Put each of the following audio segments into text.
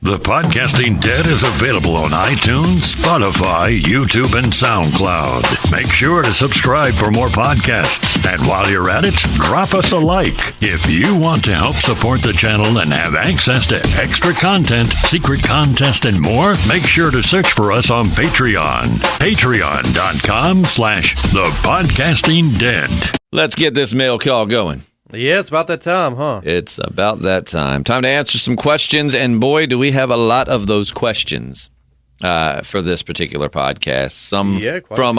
The Podcasting Dead is available on iTunes, Spotify, YouTube, and SoundCloud. Make sure to subscribe for more podcasts. And while you're at it, drop us a like. If you want to help support the channel and have access to extra content, secret contest, and more, make sure to search for us on Patreon. Patreon.com/thepodcastingdead. Let's get this mail call going. Yeah, it's about that time, huh? It's about that time. Time to answer some questions, and boy, do we have a lot of those questions for this particular podcast. Some from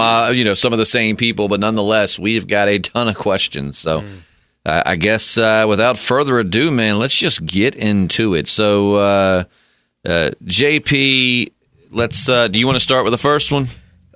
some of the same people, but nonetheless, we've got a ton of questions. So I guess without further ado, man, let's just get into it. So JP, let's. Do you want to start with the first one?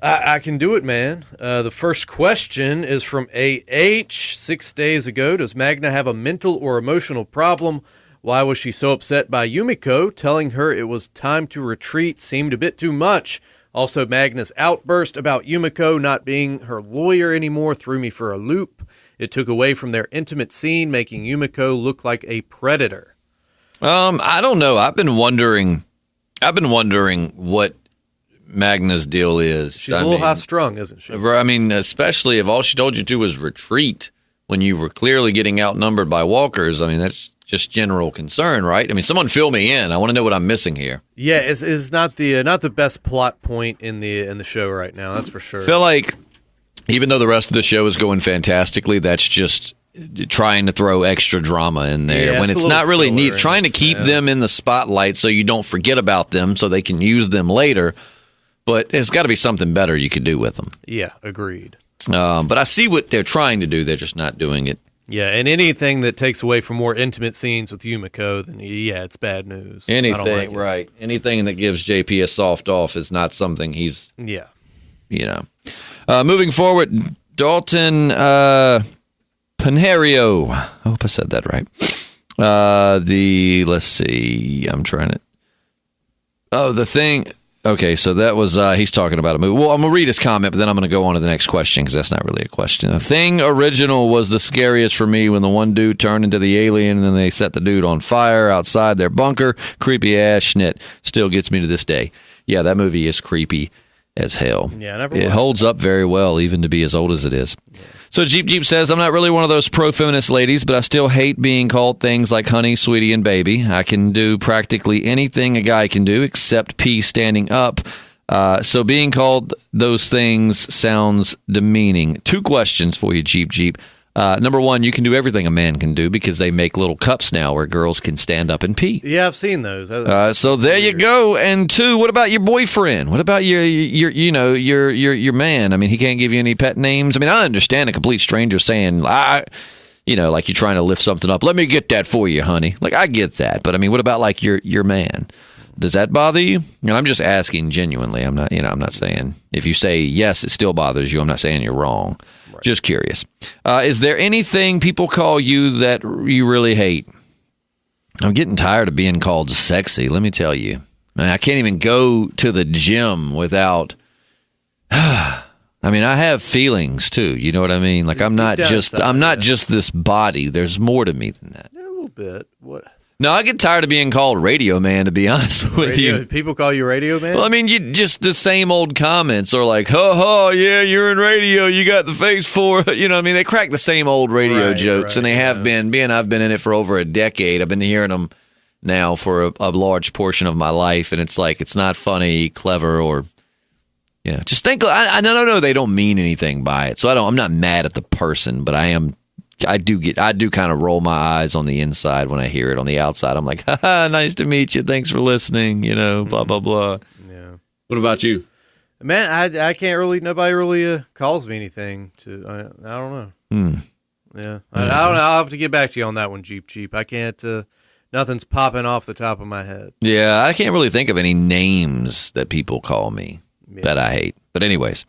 I can do it, man. The first question is from AH. 6 days ago, does Magna have a mental or emotional problem? Why was she so upset by Yumiko? Telling her it was time to retreat seemed a bit too much. Also, Magna's outburst about Yumiko not being her lawyer anymore threw me for a loop. It took away from their intimate scene, making Yumiko look like a predator. I don't know. I've been wondering what Magna's deal is. She's a little high-strung, isn't she? I mean, especially if all she told you to was retreat when you were clearly getting outnumbered by walkers. I mean, that's just general concern, right? I mean, someone fill me in. I want to know what I'm missing here. Yeah, it's not the best plot point in the show right now. That's for sure. I feel like even though the rest of the show is going fantastically, that's just trying to throw extra drama in there when it's not really neat. Trying to keep them in the spotlight so you don't forget about them so they can use them later. But there's got to be something better you could do with them. Yeah, agreed. But I see what they're trying to do. They're just not doing it. Yeah, and anything that takes away from more intimate scenes with Yumiko, then it's bad news. Anything, right. Anything that gives JP a soft off is not something he's... Yeah. Moving forward, Dalton Panerio. I hope I said that right. Let's see. I'm trying to... Oh, the thing... Okay, so that was, he's talking about a movie. Well, I'm going to read his comment, but then I'm going to go on to the next question because that's not really a question. The Thing original was the scariest for me when the one dude turned into the alien and then they set the dude on fire outside their bunker. Creepy ass schnit. Still gets me to this day. Yeah, that movie is creepy as hell. Yeah, it holds up very well, even to be as old as it is. Yeah. So Jeep says, I'm not really one of those pro-feminist ladies, but I still hate being called things like honey, sweetie, and baby. I can do practically anything a guy can do except pee standing up. So being called those things sounds demeaning. 2 questions for you, Jeep. Number 1, you can do everything a man can do because they make little cups now where girls can stand up and pee. Yeah, I've seen those. So there you go. And 2, what about your boyfriend? What about your man? I mean, he can't give you any pet names. I mean, I understand a complete stranger saying, like you're trying to lift something up. Let me get that for you, honey. Like, I get that. But I mean, what about like your man? Does that bother you? And I'm just asking genuinely. I'm not saying if you say yes, it still bothers you. I'm not saying you're wrong. Right. Just curious. Is there anything people call you that you really hate? I'm getting tired of being called sexy. Let me tell you. I can't even go to the gym without. I mean, I have feelings too. You know what I mean? Like I'm not just this body. There's more to me than that. Yeah, a little bit. What? No, I get tired of being called Radio Man, to be honest with you. People call you Radio Man? Well, I mean, you just the same old comments are like, yeah, you're in radio, you got the face for it. You know what I mean? They crack the same old radio jokes, and they have been. I've been in it for over a decade. I've been hearing them now for a large portion of my life, and it's like, it's not funny, clever, or, just think, I don't know, they don't mean anything by it. So I'm not mad at the person, but I do kind of roll my eyes on the inside when I hear it. On the outside, I'm like, nice to meet you. Thanks for listening. Blah, blah, blah. Yeah. What about you? Man, I can't really, nobody really calls me anything to, I don't know. Yeah. I don't know. I'll have to get back to you on that one, Jeep. I can't, nothing's popping off the top of my head. Yeah, I can't really think of any names that people call me that I hate. But anyways,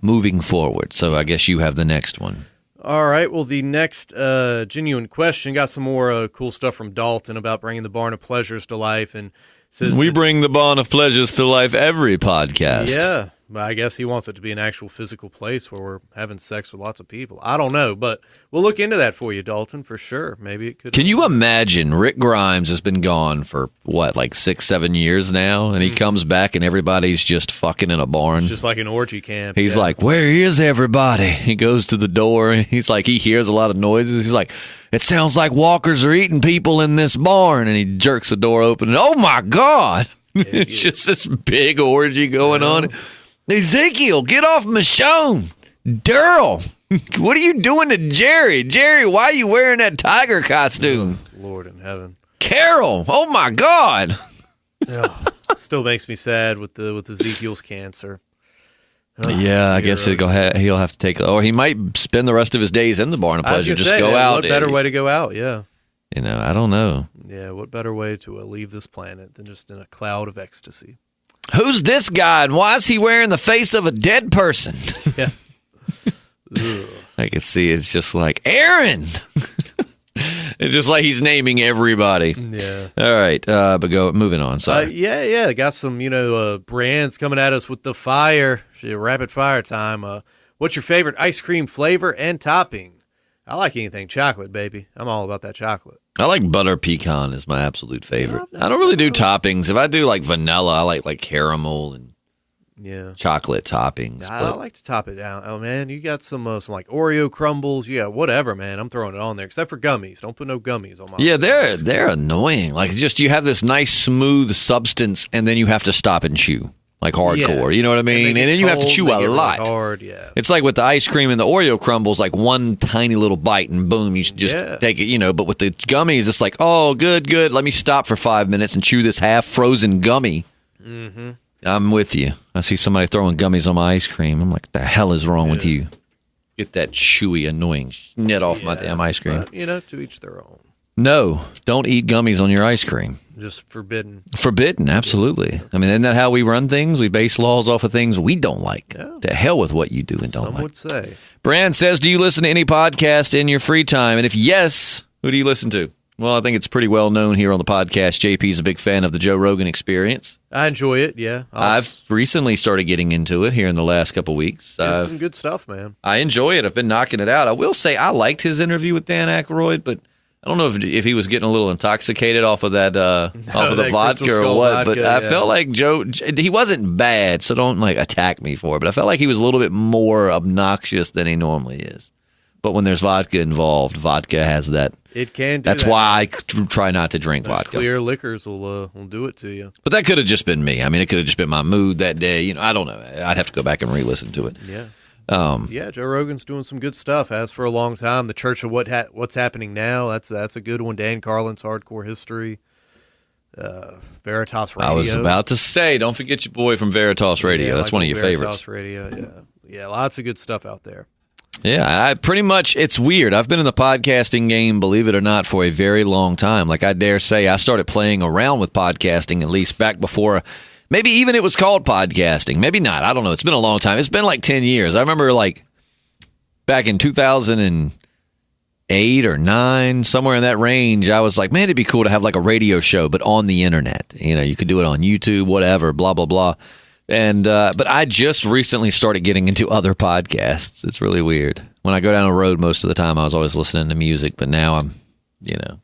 moving forward. So I guess you have the next one. All right. Well, the next genuine question got some more cool stuff from Dalton about bringing the Barn of Pleasures to life, and says we bring the Barn of Pleasures to life every podcast. Yeah, But I guess he wants it to be an actual physical place where we're having sex with lots of people. I don't know, but we'll look into that for you, Dalton, for sure. Maybe it could. Can you imagine Rick Grimes has been gone for, what, like 6-7 years now? And he comes back and everybody's just fucking in a barn. It's just like an orgy camp. He's like, where is everybody? He goes to the door. He's like, he hears a lot of noises. He's like, it sounds like walkers are eating people in this barn. And he jerks the door open. And, oh, my God. It's just this big orgy going on. Ezekiel, get off Michonne. Daryl, what are you doing to Jerry? Jerry, why are you wearing that tiger costume? Oh, Lord in heaven. Carol, oh my God. Still makes me sad with Ezekiel's cancer. Yeah, I guess he'll have to take, or he might spend the rest of his days in the barn of pleasure. Just go out. What better way to go out? Yeah. I don't know. Yeah, what better way to leave this planet than just in a cloud of ecstasy? Who's this guy, and why is he wearing the face of a dead person? Yeah. I can see it's just like, Aaron! It's just like he's naming everybody. Yeah. All right, but moving on. Sorry. Yeah. Got some, brands coming at us with the fire. Rapid fire time. What's your favorite ice cream flavor and topping? I like anything chocolate, baby. I'm all about that chocolate. I like butter pecan is my absolute favorite. I don't really do toppings. If I do like vanilla, I like caramel and chocolate toppings. I like to top it down. Oh man, you got some like Oreo crumbles. You got whatever, man. I'm throwing it on there, except for gummies. Don't put no gummies on my. Yeah, they're annoying. Like just you have this nice smooth substance, and then you have to stop and chew. Like hardcore, you know what I mean? And then you have to chew a lot. Hard, yeah. It's like with the ice cream and the Oreo crumbles, like one tiny little bite and boom, you just take it, But with the gummies, it's like, oh, good. Let me stop for 5 minutes and chew this half frozen gummy. Mm-hmm. I'm with you. I see somebody throwing gummies on my ice cream. I'm like, what the hell is wrong with you? Get that chewy, annoying shit off my damn ice cream. But, to each their own. No, don't eat gummies on your ice cream. Just forbidden. Forbidden, absolutely. I mean, isn't that how we run things? We base laws off of things we don't like. Yeah. To hell with what you do and don't like. Some would say. Brand says, do you listen to any podcast in your free time? And if yes, who do you listen to? Well, I think it's pretty well known here on the podcast. JP's a big fan of the Joe Rogan Experience. I enjoy it, yeah. I've recently started getting into it here in the last couple of weeks. It's some good stuff, man. I enjoy it. I've been knocking it out. I will say I liked his interview with Dan Aykroyd, but I don't know if he was getting a little intoxicated off of that off of the vodka or what, but I felt like Joe, he wasn't bad, so don't attack me for it, but I felt like he was a little bit more obnoxious than he normally is. But when there's vodka involved, vodka has that. It can do That's that. why I try not to drink vodka. Clear liquors will do it to you. But that could have just been me. I mean, it could have just been my mood that day. I don't know. I'd have to go back and re-listen to it. Yeah. Joe Rogan's doing some good stuff. Has for a long time. The Church of What's Happening Now. That's a good one. Dan Carlin's Hardcore History. Veritas Radio. I was about to say, don't forget your boy from Veritas Radio. That's one of your favorites. Veritas Radio. Yeah. Lots of good stuff out there. Yeah, I pretty much. It's weird. I've been in the podcasting game, believe it or not, for a very long time. Like I dare say, I started playing around with podcasting at least back before. Maybe even it was called podcasting. Maybe not. I don't know. It's been a long time. It's been like 10 years. I remember back in 2008 or 9, somewhere in that range, I was like, man, it'd be cool to have like a radio show, but on the internet. You could do it on YouTube, whatever, blah, blah, blah. And but I just recently started getting into other podcasts. It's really weird. When I go down the road, most of the time I was always listening to music, but now I'm,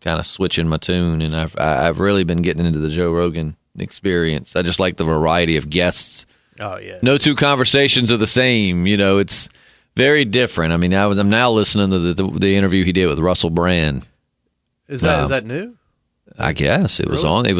kind of switching my tune, and I've really been getting into the Joe Rogan Experience. I just like the variety of guests. Oh yeah. No two conversations are the same. It's very different. I mean, I'm now listening to the interview he did with Russell Brand. Is that new? I guess it was Really? on. It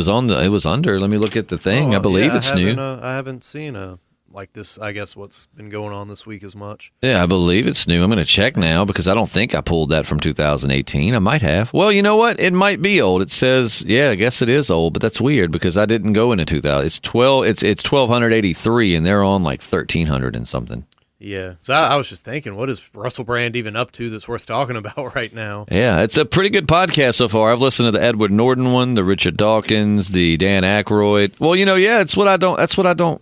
was under. Let me look at the thing. I believe it's new. I haven't seen like this. I guess what's been going on this week as much. Yeah, I believe it's new. I'm going to check now because I don't think I pulled that from 2018. I might have. Well, you know what? It might be old. It says, yeah, I guess it is old, but that's weird because I didn't go into 2000. It's 1283, and they're on like 1300 and something. Yeah. So I was just thinking, what is Russell Brand even up to that's worth talking about right now? Yeah, it's a pretty good podcast so far. I've listened to the Edward Norton one, the Richard Dawkins, the Dan Aykroyd. Well, it's what I don't.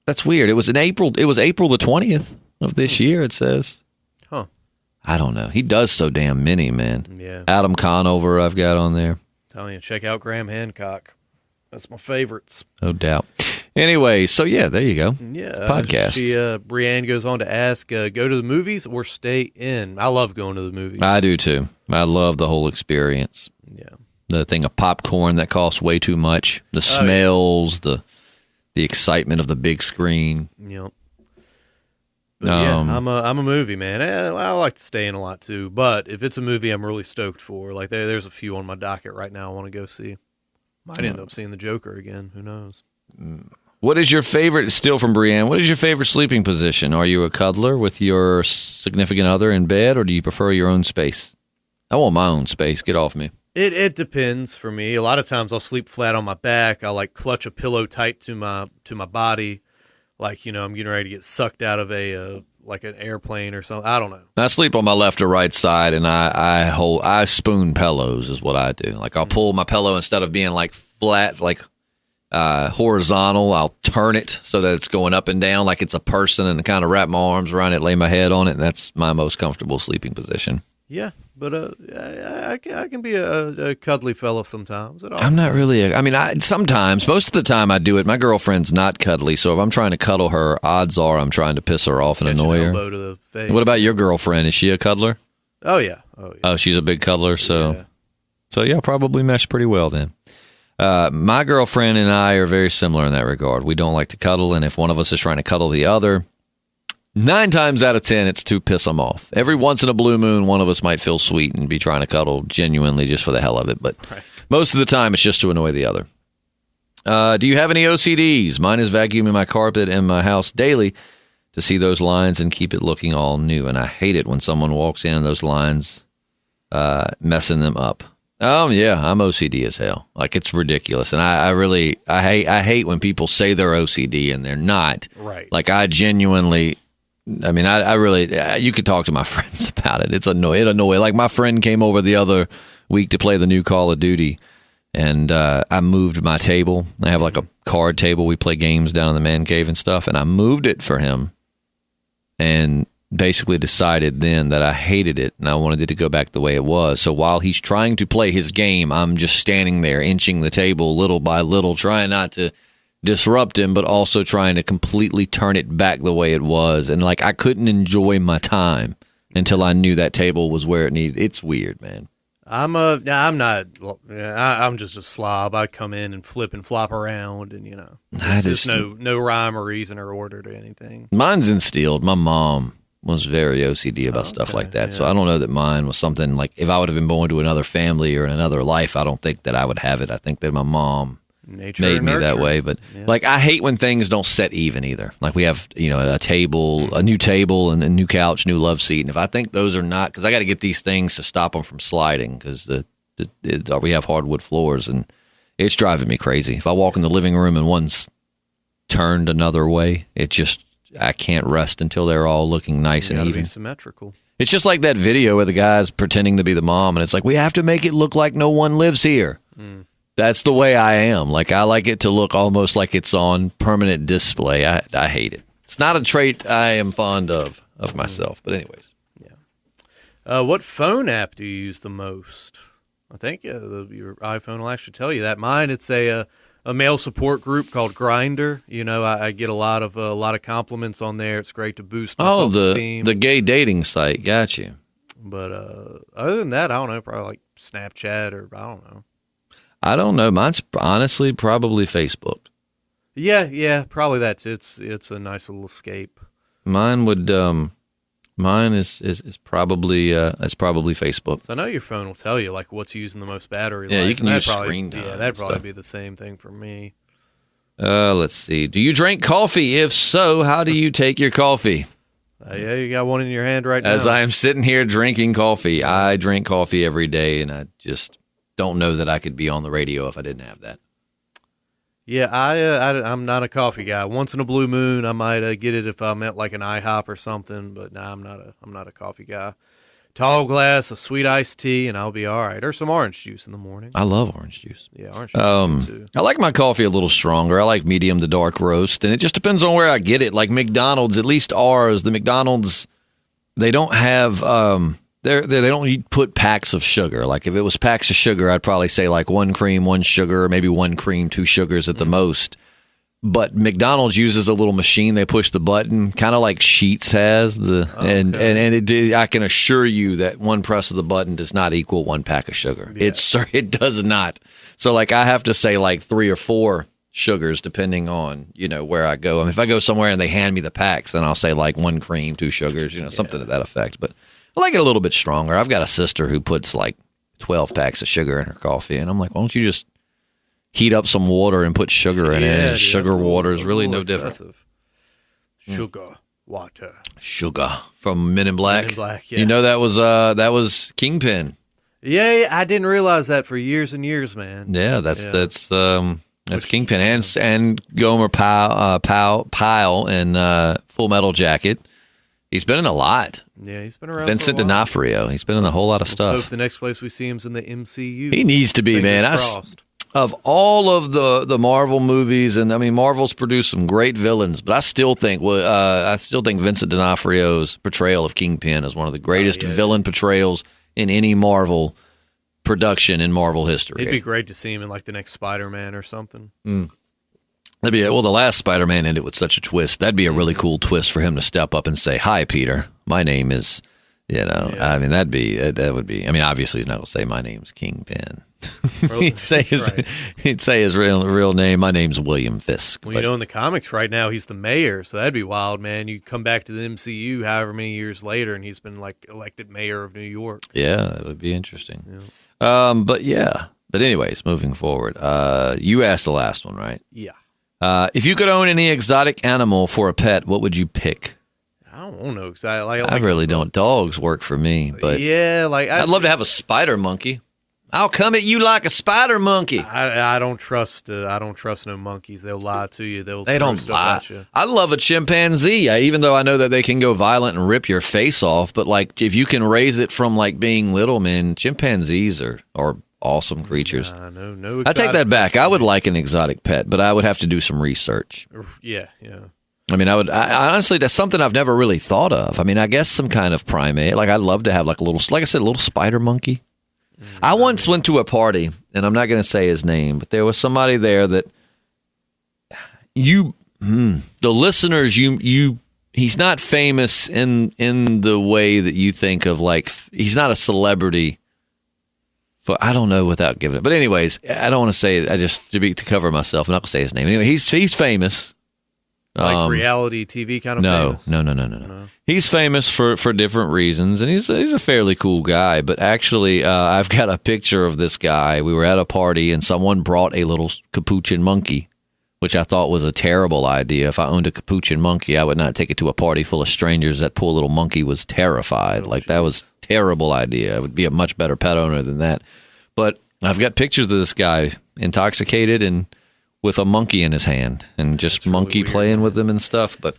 That's weird. It was April the 20th of this year, it says. Huh. I don't know. He does so damn many, man. Yeah. Adam Conover I've got on there. Telling you, check out Graham Hancock. That's my favorites. No doubt. Anyway, so yeah, there you go. Yeah. Podcast. Brianne goes on to ask, go to the movies or stay in? I love going to the movies. I do too. I love the whole experience. Yeah. The thing of popcorn that costs way too much. The smells, the excitement of the big screen. Yep. But I'm a movie man. I like to stay in a lot too. But if it's a movie I'm really stoked for, like there's a few on my docket right now I want to go see. Might end up seeing the Joker again. Who knows? What is your favorite, still from Brianne, what is your favorite sleeping position? Are you a cuddler with your significant other in bed, or do you prefer your own space? I want my own space. Get off me. It depends for me. A lot of times I'll sleep flat on my back. I'll like clutch a pillow tight to my body. Like, I'm getting ready to get sucked out of like an airplane or something. I don't know. I sleep on my left or right side, and I spoon pillows is what I do. Like I'll pull my pillow instead of being like flat, like horizontal. I'll turn it so that it's going up and down like it's a person, and kind of wrap my arms around it, lay my head on it, and that's my most comfortable sleeping position. Yeah, but I can be a cuddly fellow sometimes. I'm not really. Sometimes, most of the time, I do it. My girlfriend's not cuddly, so if I'm trying to cuddle her, odds are I'm trying to piss her off and annoy her. Elbow to the face. What about your girlfriend? Is she a cuddler? Oh yeah. Oh, she's a big cuddler. So yeah, probably mesh pretty well then. My girlfriend and I are very similar in that regard. We don't like to cuddle, and if one of us is trying to cuddle the other, 9 times out of 10, it's to piss them off. Every once in a blue moon, one of us might feel sweet and be trying to cuddle genuinely just for the hell of it. But most of the time, it's just to annoy the other. Do you have any OCDs? Mine is vacuuming my carpet in my house daily to see those lines and keep it looking all new. And I hate it when someone walks in and those lines messing them up. Yeah, I'm OCD as hell. Like, it's ridiculous. And I hate when people say they're OCD and they're not. Right. Like, I genuinely... I really, you could talk to my friends about it. It annoying. Like, my friend came over the other week to play the new Call of Duty, and I moved my table. I have like a card table. We play games down in the man cave and stuff, and I moved it for him and basically decided then that I hated it and I wanted it to go back the way it was. So while he's trying to play his game, I'm just standing there inching the table little by little, trying not to disrupt him, but also trying to completely turn it back the way it was. And like, I couldn't enjoy my time until I knew that table was where it needed. It's weird, man. I'm just a slob. I come in and flip and flop around, and there's no rhyme or reason or order to anything. Mine's instilled. My mom was very OCD about stuff like that. Yeah. So I don't know that mine was something like, if I would have been born to another family or in another life, I don't think that I would have it. I think that my mom made me that way. But like, I hate when things don't set even either. Like, we have, a table, a new table and a new couch, new love seat. And if I think those are not, because I got to get these things to stop them from sliding, because we have hardwood floors and it's driving me crazy. If I walk in the living room and one's turned another way, I can't rest until they're all looking nice and even. Be symmetrical. It's just like that video where the guy's pretending to be the mom, and it's like, we have to make it look like no one lives here. That's the way I am. Like, I like it to look almost like it's on permanent display. I hate it. It's not a trait I am fond of myself. But anyways. Yeah. What phone app do you use the most? I think your iPhone will actually tell you that. Mine, it's a male support group called Grindr. I get a lot of compliments on there. It's great to boost my self-esteem. The gay dating site. Got you. But other than that, I don't know. Probably like Snapchat, or I don't know. I don't know. Mine's honestly probably Facebook. Yeah, probably that's it's a nice little escape. Mine is probably Facebook. So I know your phone will tell you like what's using the most battery. Yeah, life, you can use screen time. Yeah, that'd probably be the same thing for me. Let's see. Do you drink coffee? If so, how do you take your coffee? Yeah, you got one in your hand right now. As I am sitting here drinking coffee, I drink coffee every day, and I just don't know that I could be on the radio if I didn't have that. Yeah, I'm not a coffee guy. Once in a blue moon, I might get it if I'm at like an IHOP or something. But no, I'm not a coffee guy. Tall glass of sweet iced tea, and I'll be all right. Or some orange juice in the morning. I love orange juice. Yeah, orange juice too. I like my coffee a little stronger. I like medium to dark roast, and it just depends on where I get it. Like McDonald's, at least ours, the McDonald's, they don't have they don't put packs of sugar. Like, if it was packs of sugar, I'd probably say like 1 cream, 1 sugar, or maybe 1 cream, 2 sugars at the most. But McDonald's uses a little machine. They push the button, kind of like Sheetz has and I can assure you that one press of the button does not equal one pack of sugar. Yeah. It does not. So like I have to say like 3 or 4 sugars depending on where I go. I mean, if I go somewhere and they hand me the packs, then I'll say like 1 cream, 2 sugars, something to that effect. But I like it a little bit stronger. I've got a sister who puts like 12 packs of sugar in her coffee, and I'm like, why don't you just heat up some water and put sugar in it. And sugar water is really no different. Sugar water. Sugar from Men in Black. Men in Black, yeah. That was Kingpin. Yeah, I didn't realize that for years and years, man. Yeah, that's Kingpin and Gomer Pyle in Full Metal Jacket. He's been in a lot. Yeah, he's been around. Vincent D'Onofrio. He's been in a whole lot of stuff. Let's hope the next place we see him's in the MCU. He needs to be, Fingers man. crossed. Of all of the Marvel movies, and I mean Marvel's produced some great villains, but I still think Vincent D'Onofrio's portrayal of Kingpin is one of the greatest villain portrayals in any Marvel production in Marvel history. It'd be great to see him in like the next Spider-Man or something. That'd be the last Spider-Man ended with such a twist. That'd be a really cool twist for him to step up and say, "Hi, Peter. My name is." I mean that would be. I mean, obviously he's not gonna say my name's Kingpin. he'd say his real name. My name's William Fisk. Well, in the comics right now, he's the mayor, so that'd be wild, man. You come back to the MCU however many years later, and he's been like elected mayor of New York. Yeah, that would be interesting. Yeah. But anyways, moving forward, you asked the last one, right? Yeah. If you could own any exotic animal for a pet, what would you pick? I don't know. I really don't. Dogs work for me, but yeah, I'd love to have a spider monkey. I'll come at you like a spider monkey. I don't trust. I don't trust no monkeys. They'll lie to you. They don't lie. I love a chimpanzee. Even though I know that they can go violent and rip your face off, but like if you can raise it from like being little, man, chimpanzees are awesome creatures. No. I take that back. I would like an exotic pet, but I would have to do some research. Yeah. I mean, I honestly, that's something I've never really thought of. I mean, I guess some kind of primate. Like, I'd love to have like a little spider monkey. I once went to a party, and I'm not going to say his name, but there was somebody there that the listeners, he's not famous in the way that you think of, like, he's not a celebrity. I don't know without giving it. But anyways, I don't want to say, to cover myself, I'm not going to say his name. Anyway, he's famous. Like reality TV kind of famous? No. He's famous for different reasons, and he's a fairly cool guy. But actually, I've got a picture of this guy. We were at a party, and someone brought a little capuchin monkey, which I thought was a terrible idea. If I owned a capuchin monkey, I would not take it to a party full of strangers. That poor little monkey was terrified. That was a terrible idea. I would be a much better pet owner than that. But I've got pictures of this guy intoxicated and with a monkey in his hand, and just monkey really playing with him and stuff. But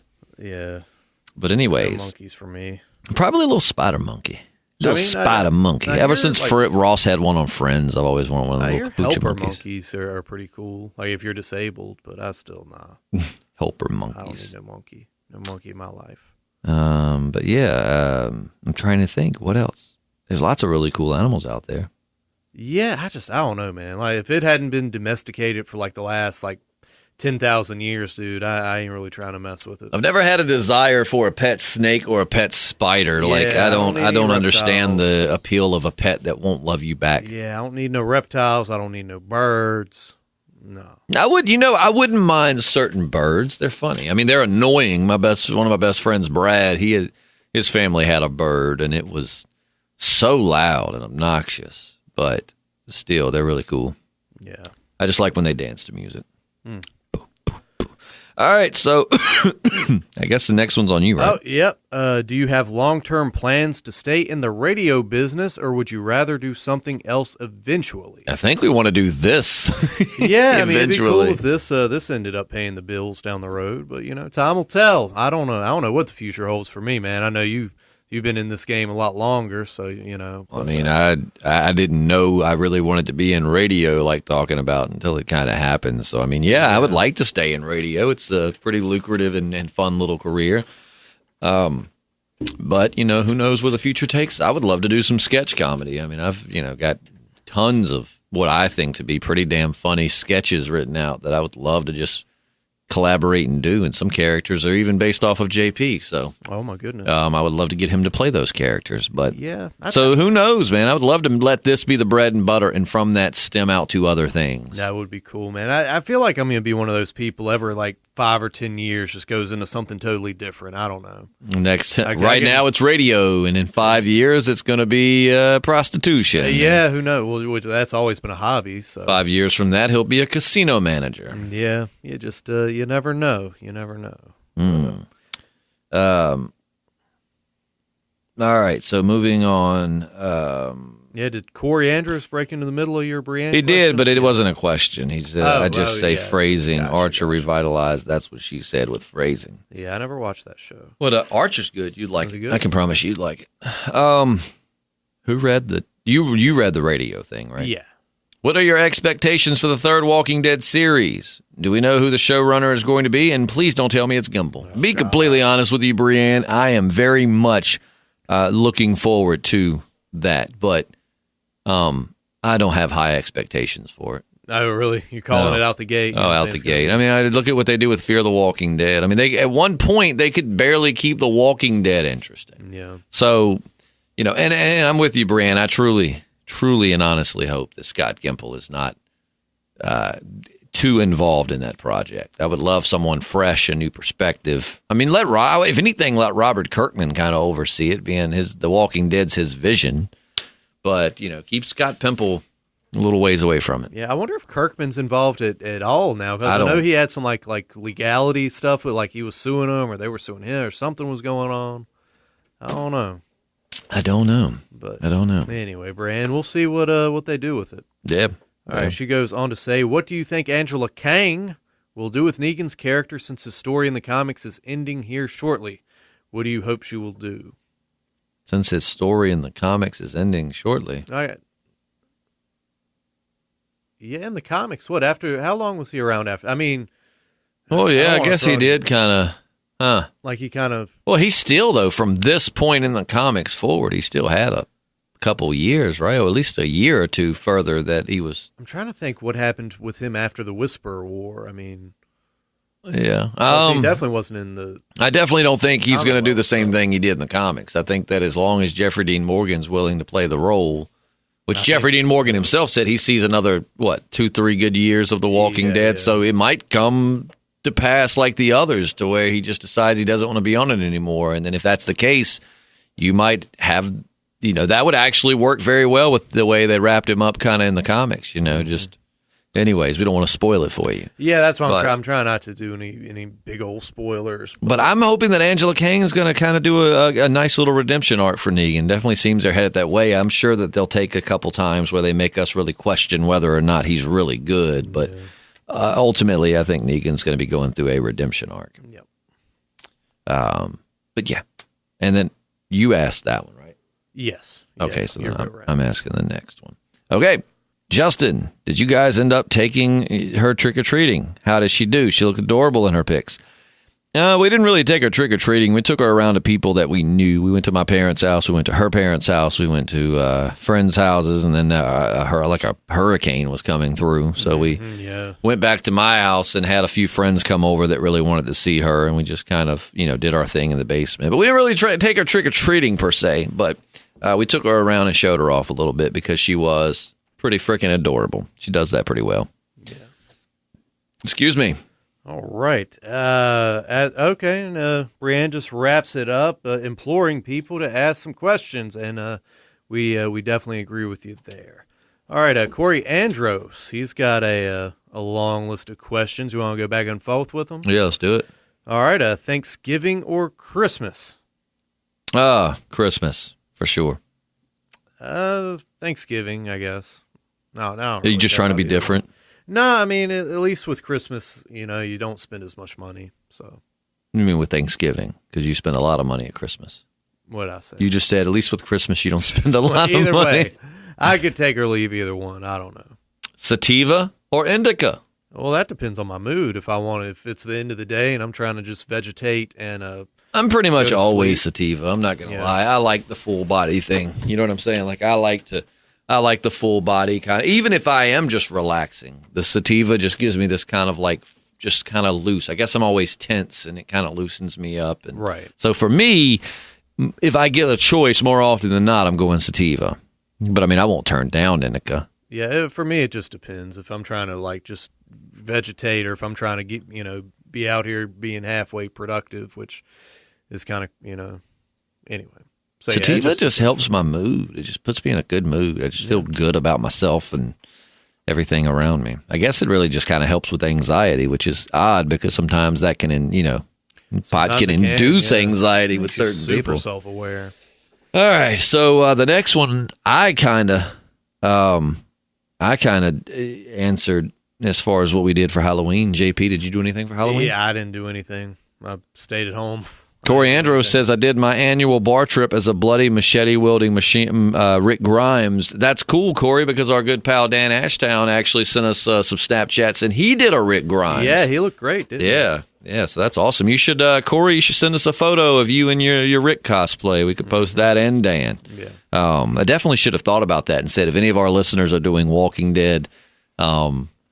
anyways, no monkeys for me. Probably a little spider monkey. Spider monkey. Ever since Ross had one on Friends, I've always wanted one of the little capuchin monkeys are pretty cool. Like if you're disabled, but I still helper monkeys. I don't need no monkey in my life. But yeah, I'm trying to think what else. There's lots of really cool animals out there. Yeah, I don't know, man. Like if it hadn't been domesticated for like the last 10,000 years, dude, I ain't really trying to mess with it. I've never had a desire for a pet snake or a pet spider. Yeah, I don't understand the appeal of a pet that won't love you back. Yeah, I don't need no reptiles. I don't need no birds. No. I wouldn't mind certain birds. They're funny. I mean, they're annoying. One of my best friends, Brad, his family had a bird, and it was so loud and obnoxious. But still, they're really cool. Yeah. I just like when they dance to music. All right, so I guess the next one's on you, right? Oh, yep. Do you have long-term plans to stay in the radio business, or would you rather do something else eventually? I think we want to do this. Yeah, I mean, it'd be cool if this ended up paying the bills down the road. But, time will tell. I don't know what the future holds for me, man. I know you've been in this game a lot longer, so, I mean, I didn't know I really wanted to be in radio, like talking about, until it kind of happened. So, I mean, yeah, I would like to stay in radio. It's a pretty lucrative and fun little career. But, who knows where the future takes? I would love to do some sketch comedy. I mean, I've, got tons of what I think to be pretty damn funny sketches written out that I would love to just collaborate and do. And some characters are even based off of JP. So, oh my goodness, I would love to get him to play those characters. But yeah, so who knows, man? I would love to let this be the bread and butter, and from that stem out to other things. That would be cool, man. I feel like I'm going to be one of those people every like 5 or 10 years just goes into something totally different. I don't know. Right now it's radio, and in 5 years it's going to be prostitution. Yeah, who knows? Well, that's always been a hobby. So 5 years from that, he'll be a casino manager. Yeah, you just you never know. You never know. All right, so moving on. Did Corey Andrews break into the middle of your Brienne? He did, but it wasn't a question. He said, I just say yes. phrasing. Gotcha, Archer revitalized. That's what she said with phrasing. Yeah, I never watched that show. Well, Archer's good. You'd like it. Good? I can promise you'd like it. Who read the you read the radio thing, right? Yeah. What are your expectations for the third Walking Dead series? Do we know who the showrunner is going to be? And please don't tell me it's Gimble. Be completely honest with you, Brienne. I am very much looking forward to that, but I don't have high expectations for it. Oh, really? You're calling it out the gate? Oh, out the gate. I mean, I look at what they do with Fear the Walking Dead. I mean, at one point, they could barely keep The Walking Dead interesting. Yeah. So, and I'm with you, Brian. I truly and honestly hope that Scott Gimple is not too involved in that project. I would love someone fresh, a new perspective. I mean, if anything, let Robert Kirkman kind of oversee it, being The Walking Dead's his vision. But, keep Scott Gimple a little ways away from it. Yeah, I wonder if Kirkman's involved at all now, because I know he had some like legality stuff with like he was suing them or they were suing him or something was going on. I don't know. But I don't know. Anyway, Brian, we'll see what they do with it. Yeah. All right. She goes on to say, "What do you think Angela Kang will do with Negan's character since his story in the comics is ending here shortly? What do you hope she will do?" Since his story in the comics is ending shortly. All right. Yeah, in the comics. What, after, how long was he around after? I mean. Oh, yeah, I guess he did kind of, Like he kind of. Well, he still, though, from this point in the comics forward, he still had a couple years, right? Or at least a year or two further that he was. I'm trying to think what happened with him after the Whisperer War. I mean. Yeah. He definitely wasn't in the. I definitely don't think he's going to do the same thing he did in the comics. I think that as long as Jeffrey Dean Morgan's willing to play the role, which Jeffrey Dean Morgan himself said he sees another, 2-3 good years of The Walking Dead. Yeah. So it might come to pass like the others to where he just decides he doesn't want to be on it anymore. And then if that's the case, you might have, that would actually work very well with the way they wrapped him up kind of in the comics, just. Anyways, we don't want to spoil it for you. Yeah, that's why I'm trying not to do any big old spoilers. But I'm hoping that Angela Kang is going to kind of do a nice little redemption arc for Negan. Definitely seems they're headed that way. I'm sure that they'll take a couple times where they make us really question whether or not he's really good. But ultimately, I think Negan's going to be going through a redemption arc. Yep. But yeah. And then you asked that one, right? Yes. Okay, so then I'm asking the next one. Okay. Justin, did you guys end up taking her trick-or-treating? How did she do? She looked adorable in her pics. We didn't really take her trick-or-treating. We took her around to people that we knew. We went to my parents' house. We went to her parents' house. We went to friends' houses, and then a hurricane was coming through. So we went back to my house and had a few friends come over that really wanted to see her, and we just kind of, did our thing in the basement. But we didn't really take her trick-or-treating per se, but we took her around and showed her off a little bit because she was pretty freaking adorable. She does that pretty well. Yeah. Excuse me. All right. Okay. And Brienne just wraps it up, imploring people to ask some questions, and we definitely agree with you there. All right. Corey Andros, he's got a long list of questions. You want to go back and forth with them? Yeah, let's do it. All right. Thanksgiving or Christmas? Christmas for sure. Thanksgiving, I guess. No. Are you just trying to be different? No, I mean, at least with Christmas, you don't spend as much money. So. You mean with Thanksgiving? Because you spend a lot of money at Christmas. What'd I say? You just said at least with Christmas you don't spend a lot of money. Either way, I could take or leave either one. I don't know. Sativa or indica? Well, that depends on my mood. If it's the end of the day and I'm trying to just vegetate and I'm pretty much always sativa. I'm not going to lie. I like the full body thing. You know what I'm saying? Like I like the full body kind of, even if I am just relaxing. The sativa just gives me this kind of like just kind of loose. I guess I'm always tense, and it kind of loosens me up. And Right. So for me, if I get a choice, more often than not, I'm going sativa. But I mean, I won't turn down indica. Yeah, for me, it just depends. If I'm trying to like just vegetate, or if I'm trying to get be out here being halfway productive, which is kind of anyway. So Sativa just helps my mood. It just puts me in a good mood. I just feel good about myself and everything around me. I guess it really just kind of helps with anxiety, which is odd because sometimes that can, pot can induce anxiety with certain people. Super self-aware. All right, so the next one, I kind of answered as far as what we did for Halloween. JP, did you do anything for Halloween? Yeah, I didn't do anything. I stayed at home. Corey Andros says, I did my annual bar trip as a bloody machete-wielding machine, Rick Grimes. That's cool, Corey, because our good pal Dan Ashtown actually sent us some Snapchats, and he did a Rick Grimes. Yeah, he looked great, didn't he? Yeah, so that's awesome. You should, Corey, you should send us a photo of you in your Rick cosplay. We could post that and Dan. Yeah. I definitely should have thought about that and said, if any of our listeners are doing Walking Dead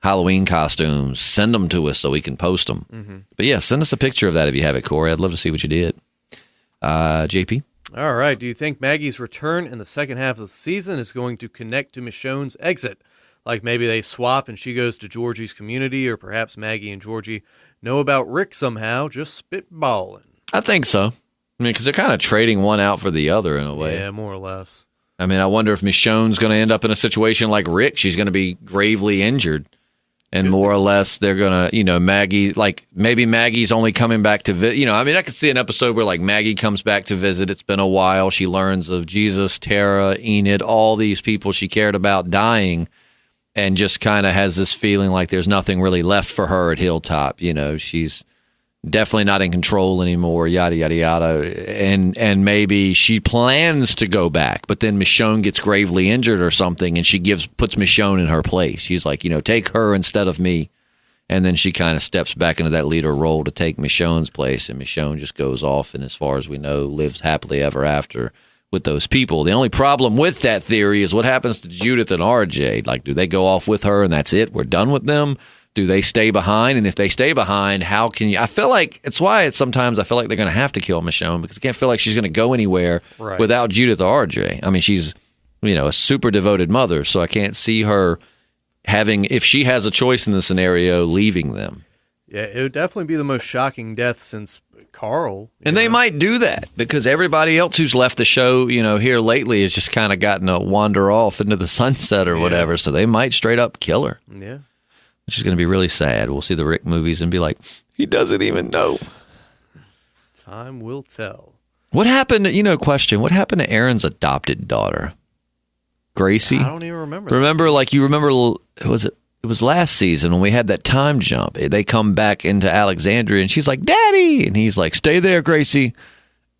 Halloween costumes, send them to us so we can post them. Mm-hmm. But yeah, send us a picture of that if you have it, Corey. I'd love to see what you did. JP? All right. Do you think Maggie's return in the second half of the season is going to connect to Michonne's exit? Like maybe they swap and she goes to Georgie's community, or perhaps Maggie and Georgie know about Rick somehow, just spitballing. I think so. I mean, because they're kind of trading one out for the other in a way. Yeah, more or less. I mean, I wonder if Michonne's going to end up in a situation like Rick. She's going to be gravely injured. And more or less, they're going to, Maggie, like maybe Maggie's only coming back to visit. I mean, I could see an episode where like Maggie comes back to visit. It's been a while. She learns of Jesus, Tara, Enid, all these people she cared about dying, and just kind of has this feeling like there's nothing really left for her at Hilltop. She's definitely not in control anymore, yada, yada, yada. And maybe she plans to go back, but then Michonne gets gravely injured or something, and she puts Michonne in her place. She's like, take her instead of me. And then she kind of steps back into that leader role to take Michonne's place, and Michonne just goes off and, as far as we know, lives happily ever after with those people. The only problem with that theory is what happens to Judith and RJ. Like, do they go off with her and that's it? We're done with them? Do they stay behind? And if they stay behind, how can you? I feel like it's why sometimes I feel like they're going to have to kill Michonne, because I can't feel like she's going to go anywhere without Judith or RJ. I mean, she's a super devoted mother, so I can't see her having, if she has a choice in the scenario, leaving them. Yeah, it would definitely be the most shocking death since Carl. And they might do that because everybody else who's left the show, here lately has just kind of gotten to wander off into the sunset or whatever. So they might straight up kill her. Yeah. Which is going to be really sad. We'll see the Rick movies and be like, he doesn't even know. Time will tell. What happened to, question, what happened to Aaron's adopted daughter? Gracie? I don't even remember. It was last season when we had that time jump. They come back into Alexandria and she's like, Daddy! And he's like, stay there, Gracie.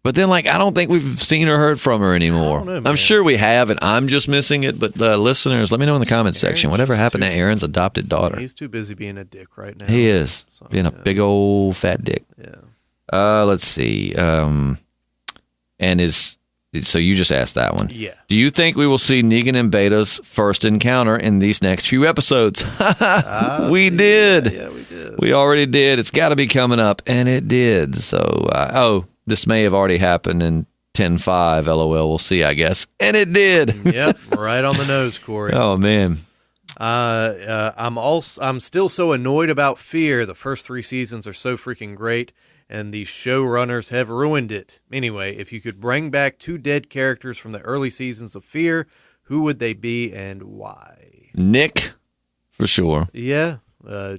But then, I don't think we've seen or heard from her anymore. I don't know, man. I'm sure we have, and I'm just missing it. But listeners, let me know in the comments section. Whatever happened to Aaron's adopted daughter? He's too busy being a dick right now. He is. Being a big old fat dick. Yeah. Let's see. So you just asked that one. Yeah. Do you think we will see Negan and Beta's first encounter in these next few episodes? We did. Yeah, we did. We already did. It's got to be coming up, and it did. So, this may have already happened in 10-5, LOL. We'll see, I guess. And it did. Yep, right on the nose, Corey. Oh, man. I'm still so annoyed about Fear. The first 3 seasons are so freaking great, and the showrunners have ruined it. Anyway, if you could bring back 2 dead characters from the early seasons of Fear, who would they be and why? Nick, for sure. Yeah.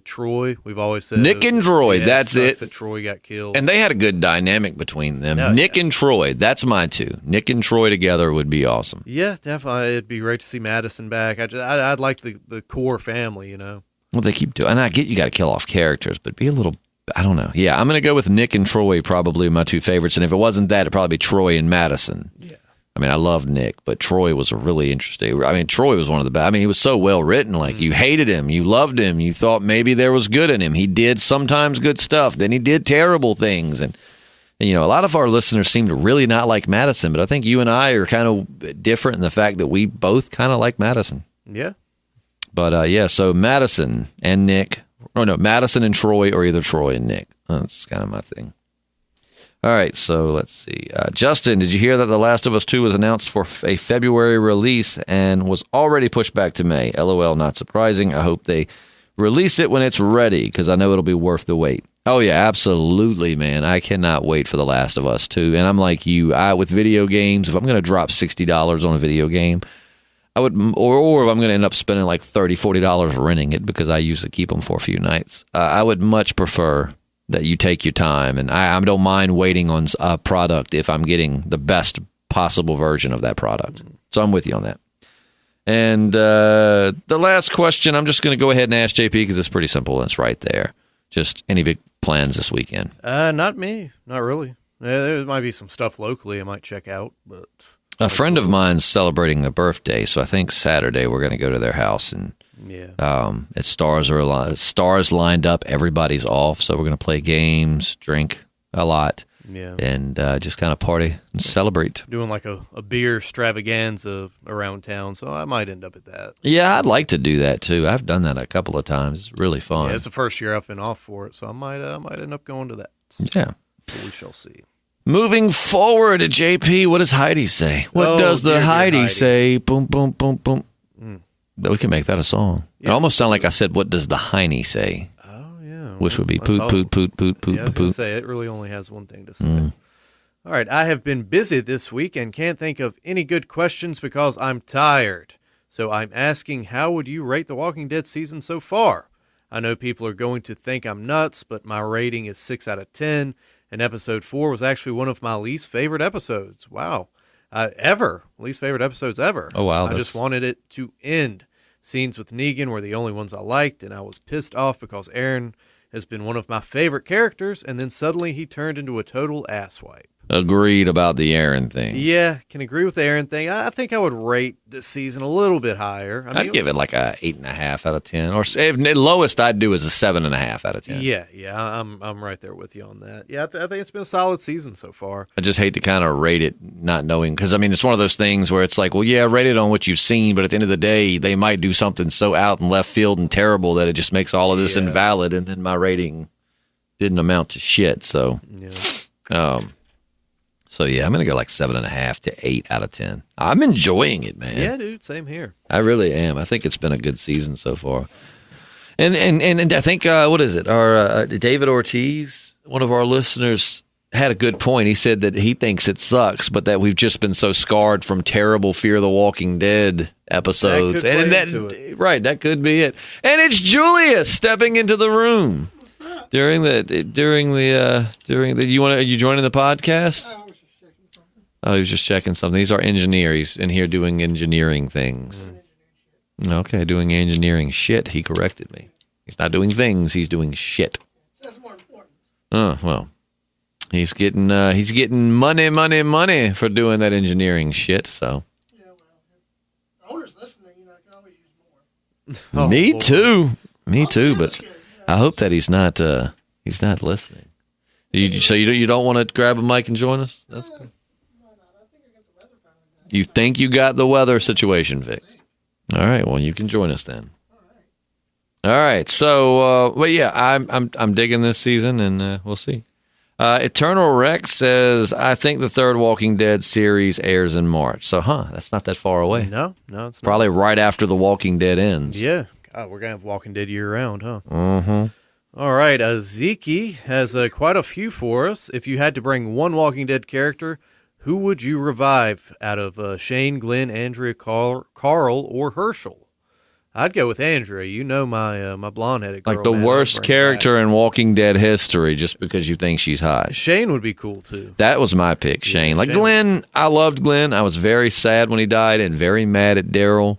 Troy, we've always said. Nick and Troy, that's it. That Troy got killed. And they had a good dynamic between them. No, Nick and Troy, that's my 2. Nick and Troy together would be awesome. Yeah, definitely. It'd be great to see Madison back. I'd like the core family, Well, they keep doing, and I get you got to kill off characters, but be a little, I don't know. Yeah, I'm going to go with Nick and Troy, probably my 2 favorites. And if it wasn't that, it'd probably be Troy and Madison. Yeah. I mean, I love Nick, but Troy was a really interesting. I mean, Troy was one of the best. I mean, he was so well written. Like, you hated him, you loved him, you thought maybe there was good in him. He did sometimes good stuff, then he did terrible things. And a lot of our listeners seem to really not like Madison, but I think you and I are kind of different in the fact that we both kind of like Madison. Yeah. But, so Madison and Nick, Oh, no, Madison and Troy, or either Troy and Nick. That's kind of my thing. All right, so let's see. Justin, did you hear that The Last of Us 2 was announced for a February release and was already pushed back to May? LOL, not surprising. I hope they release it when it's ready, because I know it'll be worth the wait. Oh, yeah, absolutely, man. I cannot wait for The Last of Us 2. And I'm like you, with video games, if I'm going to drop $60 on a video game, I would, or if I'm going to end up spending like $30, $40 renting it because I usually keep them for a few nights, I would much prefer that you take your time. And I don't mind waiting on a product if I'm getting the best possible version of that product. So I'm with you on that. And the last question, I'm just going to go ahead and ask JP because it's pretty simple. It's right there. Just any big plans this weekend? Not me. Not really. There might be some stuff locally I might check out, but a friend of mine's celebrating a birthday, so I think Saturday we're going to go to their house, and it's stars lined up. Everybody's off, so we're going to play games, drink a lot, and just kind of party and celebrate. Doing like a beer extravaganza around town, so I might end up at that. Yeah, I'd like to do that too. I've done that a couple of times. It's really fun. Yeah, it's the first year I've been off for it, so I might end up going to that. Yeah, so we shall see. Moving forward, JP, what does Heidi say? What does the Heidi say? Boom, boom, boom, boom. We can make that a song. Yeah. It almost sounds like I said, what does the Heine say? Oh, yeah. Which would be poot, poot, poot, poot, poot, I was going to say, it really only has one thing to say. All right, I have been busy this week and can't think of any good questions because I'm tired. So I'm asking, how would you rate The Walking Dead season so far? I know people are going to think I'm nuts, but my rating is 6 out of 10. And episode 4 was actually one of my least favorite episodes. Wow. Least favorite episodes ever. Oh, wow. I just wanted it to end. Scenes with Negan were the only ones I liked, and I was pissed off because Aaron has been one of my favorite characters, and then suddenly he turned into a total asswipe. Agreed about the Aaron thing. Yeah, can agree with the Aaron thing. I think I would rate this season a little bit higher. I'd give it like a 8.5 out of 10, or if the lowest I'd do is a 7.5 out of 10. Yeah, I'm right there with you on that. Yeah, I think it's been a solid season so far. I just hate to kind of rate it not knowing, because I mean it's one of those things where it's like, well, yeah, rate it on what you've seen, but at the end of the day, they might do something so out and left field and terrible that it just makes all of this invalid, and then my rating didn't amount to shit. So, So, yeah, I'm going to go like 7.5 to 8 out of 10. I'm enjoying it, man. Yeah, dude, same here. I really am. I think it's been a good season so far. And I think, what is it? Our David Ortiz, one of our listeners, had a good point. He said that he thinks it sucks, but that we've just been so scarred from terrible Fear the Walking Dead episodes. Right, that could be it. And it's Julius stepping into the room. During the are you joining the podcast? Oh, he was just checking something. He's our engineer. He's in here doing engineering things. Okay, doing engineering shit. He corrected me. He's not doing things. He's doing shit. That's more important. Oh, well. He's getting money for doing that engineering shit, so. Yeah, well, if the owner's listening, I can always use more. Me too, but I hope that he's not listening. So you don't want to grab a mic and join us? That's good. You think you got the weather situation fixed? All right. Well, you can join us then. All right. So, I'm digging this season, and we'll see. Eternal Rex says, I think the third Walking Dead series airs in March. So, that's not that far away. No, it's probably right after The Walking Dead ends. Yeah. God, we're gonna have Walking Dead year round, huh? Mm-hmm. All right. Zeke has quite a few for us. If you had to bring one Walking Dead character, who would you revive out of Shane, Glenn, Andrea, Carl, or Herschel? I'd go with Andrea. You know my blonde-headed girl. Like the worst character in Walking Dead history just because you think she's hot. Shane would be cool, too. That was my pick, Shane. Shane. Glenn, I loved Glenn. I was very sad when he died and very mad at Daryl.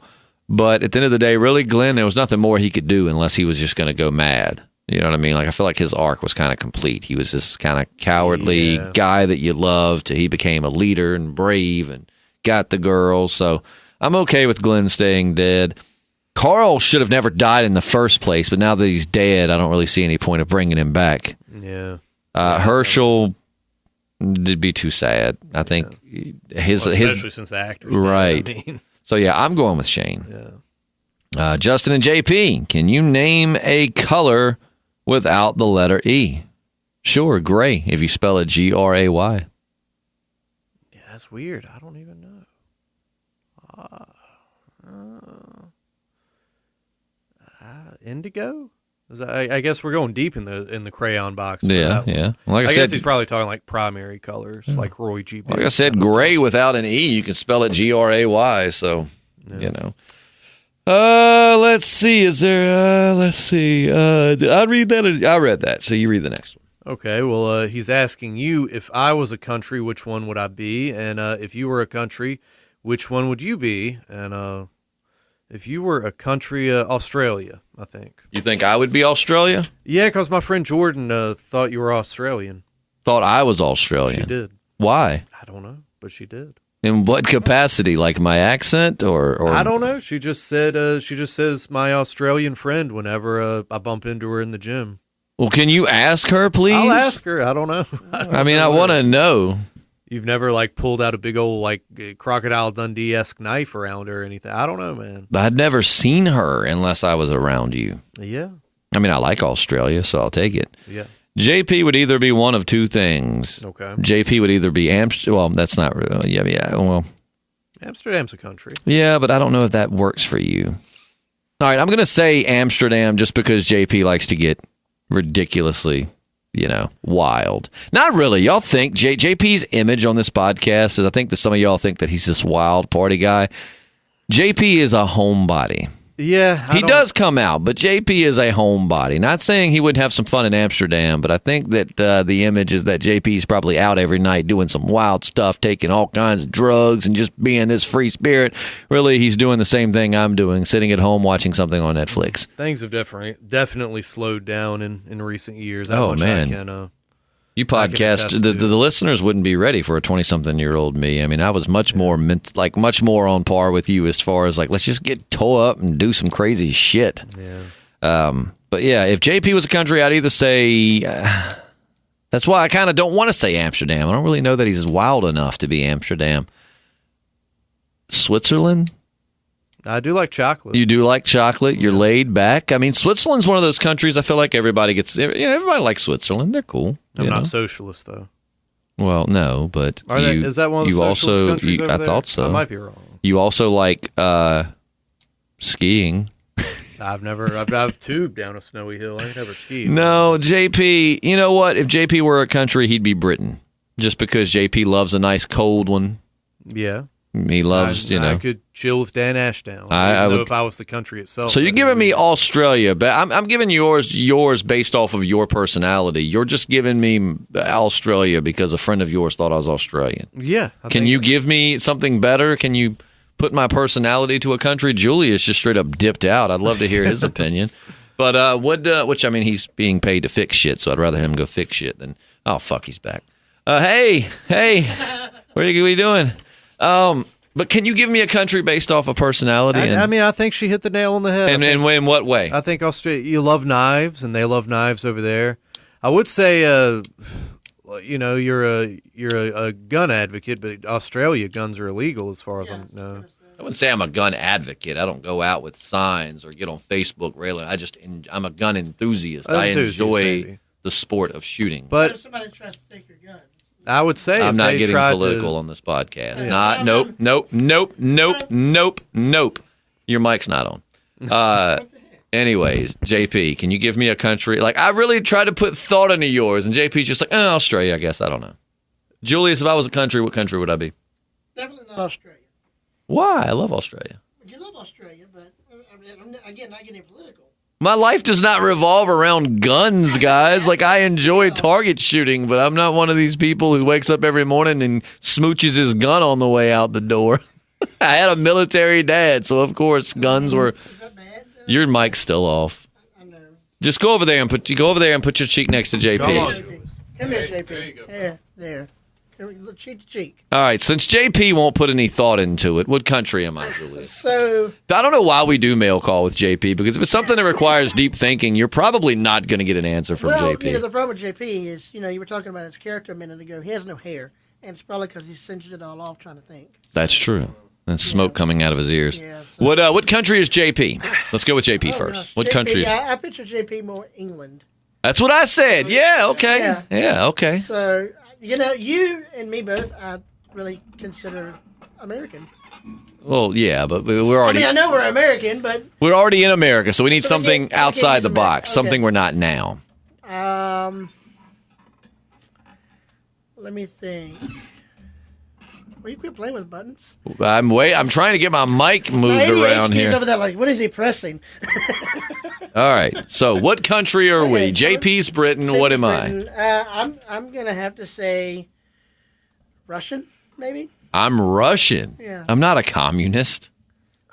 But at the end of the day, really, Glenn, there was nothing more he could do unless he was just going to go mad. You know what I mean? Like, I feel like his arc was kind of complete. He was this kind of cowardly guy that you loved. He became a leader and brave and got the girl. So I'm okay with Glenn staying dead. Carl should have never died in the first place, but now that he's dead, I don't really see any point of bringing him back. Yeah. Herschel would be too sad. I think especially since the actor's right. dead, I mean. So, yeah, I'm going with Shane. Yeah. Justin and JP, can you name a color without the letter E? Sure, gray, if you spell it Gray. Yeah, that's weird. I don't even know. Indigo? I guess we're going deep in the crayon box. Yeah. Like I guess he's probably talking like primary colors, like Roy G. Like I said, gray without an E, you can spell it Gray. So, let's see. Is there? Let's see. Did I read that? I read that. So you read the next one. Okay. Well, he's asking you, if I was a country, which one would I be? And if you were a country, which one would you be? And if you were a country, Australia, I think. You think I would be Australia? Yeah, because my friend Jordan thought you were Australian. Thought I was Australian. She did. Why? I don't know, but she did. In what capacity? Like my accent, or I don't know. She just said. She just says my Australian friend whenever I bump into her in the gym. Well, can you ask her, please? I'll ask her. I don't know. I mean, I want to know. You've never like pulled out a big old like Crocodile Dundee-esque knife around her or anything. I don't know, man. I'd never seen her unless I was around you. Yeah. I mean, I like Australia, so I'll take it. Yeah. JP would either be one of two things. Okay. JP would either be Amsterdam. Well, that's not real. Yeah. Well, Amsterdam's a country. yeah, but I don't know if that works for you. All right, I'm going to say Amsterdam just because JP likes to get ridiculously, wild. Not really. Y'all think JP's image on this podcast is, I think that some of y'all think that he's this wild party guy. JP is a homebody. Yeah. He does come out, but JP is a homebody. Not saying he wouldn't have some fun in Amsterdam, but I think that the image is that JP's probably out every night doing some wild stuff, taking all kinds of drugs and just being this free spirit. Really, he's doing the same thing I'm doing, sitting at home watching something on Netflix. Things have definitely slowed down in recent years. Oh, man. You podcast, the listeners wouldn't be ready for a 20-something-year-old me. I mean, I was much more on par with you as far as like, let's just get tore up and do some crazy shit. Yeah. But yeah, if JP was a country, I'd either say, that's why I kind of don't want to say Amsterdam. I don't really know that he's wild enough to be Amsterdam. Switzerland? I do like chocolate. You do like chocolate. You're laid back. I mean, Switzerland's one of those countries I feel like everybody gets. Everybody likes Switzerland. They're cool. I'm not socialist though. Well, no, but is that one of the socialist countries over there? I thought so. I might be wrong. You also like skiing. I've tubed down a snowy hill. I ain't never skied. No, JP. You know what? If JP were a country, he'd be Britain. Just because JP loves a nice cold one. Yeah. He loves, I could chill with Dan Ashdown. I would, if I was the country itself. So you're giving me Australia, but I'm giving yours based off of your personality. You're just giving me Australia because a friend of yours thought I was Australian. Yeah. Can you give me something better? Can you put my personality to a country? Julius just straight up dipped out. I'd love to hear his opinion. But which I mean, he's being paid to fix shit, so I'd rather him go fix shit than fuck, he's back. Hey, what are you doing? But can you give me a country based off of personality? I mean, I think she hit the nail on the head. And in what way? I think Australia, you love knives, and they love knives over there. I would say, you're a gun advocate, but Australia guns are illegal as far as I know. I wouldn't say I'm a gun advocate. I don't go out with signs or get on Facebook railing. I'm a gun enthusiast. I enjoy the sport of shooting. But if somebody tries to take your gun. I would say I'm not getting political on this podcast. Yeah. Nope. Your mic's not on. Anyways, JP, can you give me a country? Like, I really try to put thought into yours, and JP's just like, Australia, I guess. I don't know. Julius, if I was a country, what country would I be? Definitely not Australia. Why? I love Australia. You love Australia, but I'm again not getting political. My life does not revolve around guns, guys. Like, I enjoy target shooting, but I'm not one of these people who wakes up every morning and smooches his gun on the way out the door. I had a military dad, so of course guns were. Is that bad? Your mic's still off. I know. Just go over there and put your cheek next to JP's. Come here, JP. There you go. There. Cheek to cheek. All right, since JP won't put any thought into it, what country am I, Julius? So I don't know why we do mail call with JP, because if it's something that requires deep thinking, you're probably not going to get an answer from JP. The problem with JP is, you were talking about his character a minute ago. He has no hair, and it's probably because he's singeing it all off trying to think. That's true. And smoke coming out of his ears. Yeah, so- What country is JP? Let's go with JP first. Gosh, What JP, country? I picture JP more England. That's what I said. Yeah, okay. Yeah. Yeah, okay. So, you and me both, I really consider American. Well, yeah, but we're I already mean, I know we're American, but we're already in America, so we need So we something can't outside use the box, America. something Okay. we're not now. Let me think. Will you quit playing with buttons? I'm trying to get my mic moved My ADHD around is here. over there like, what is he pressing? All right. So, what country are we? Okay, so JP's Britain. What am I? Britain, I'm gonna have to say Russian, maybe. I'm Russian. Yeah. I'm not a communist.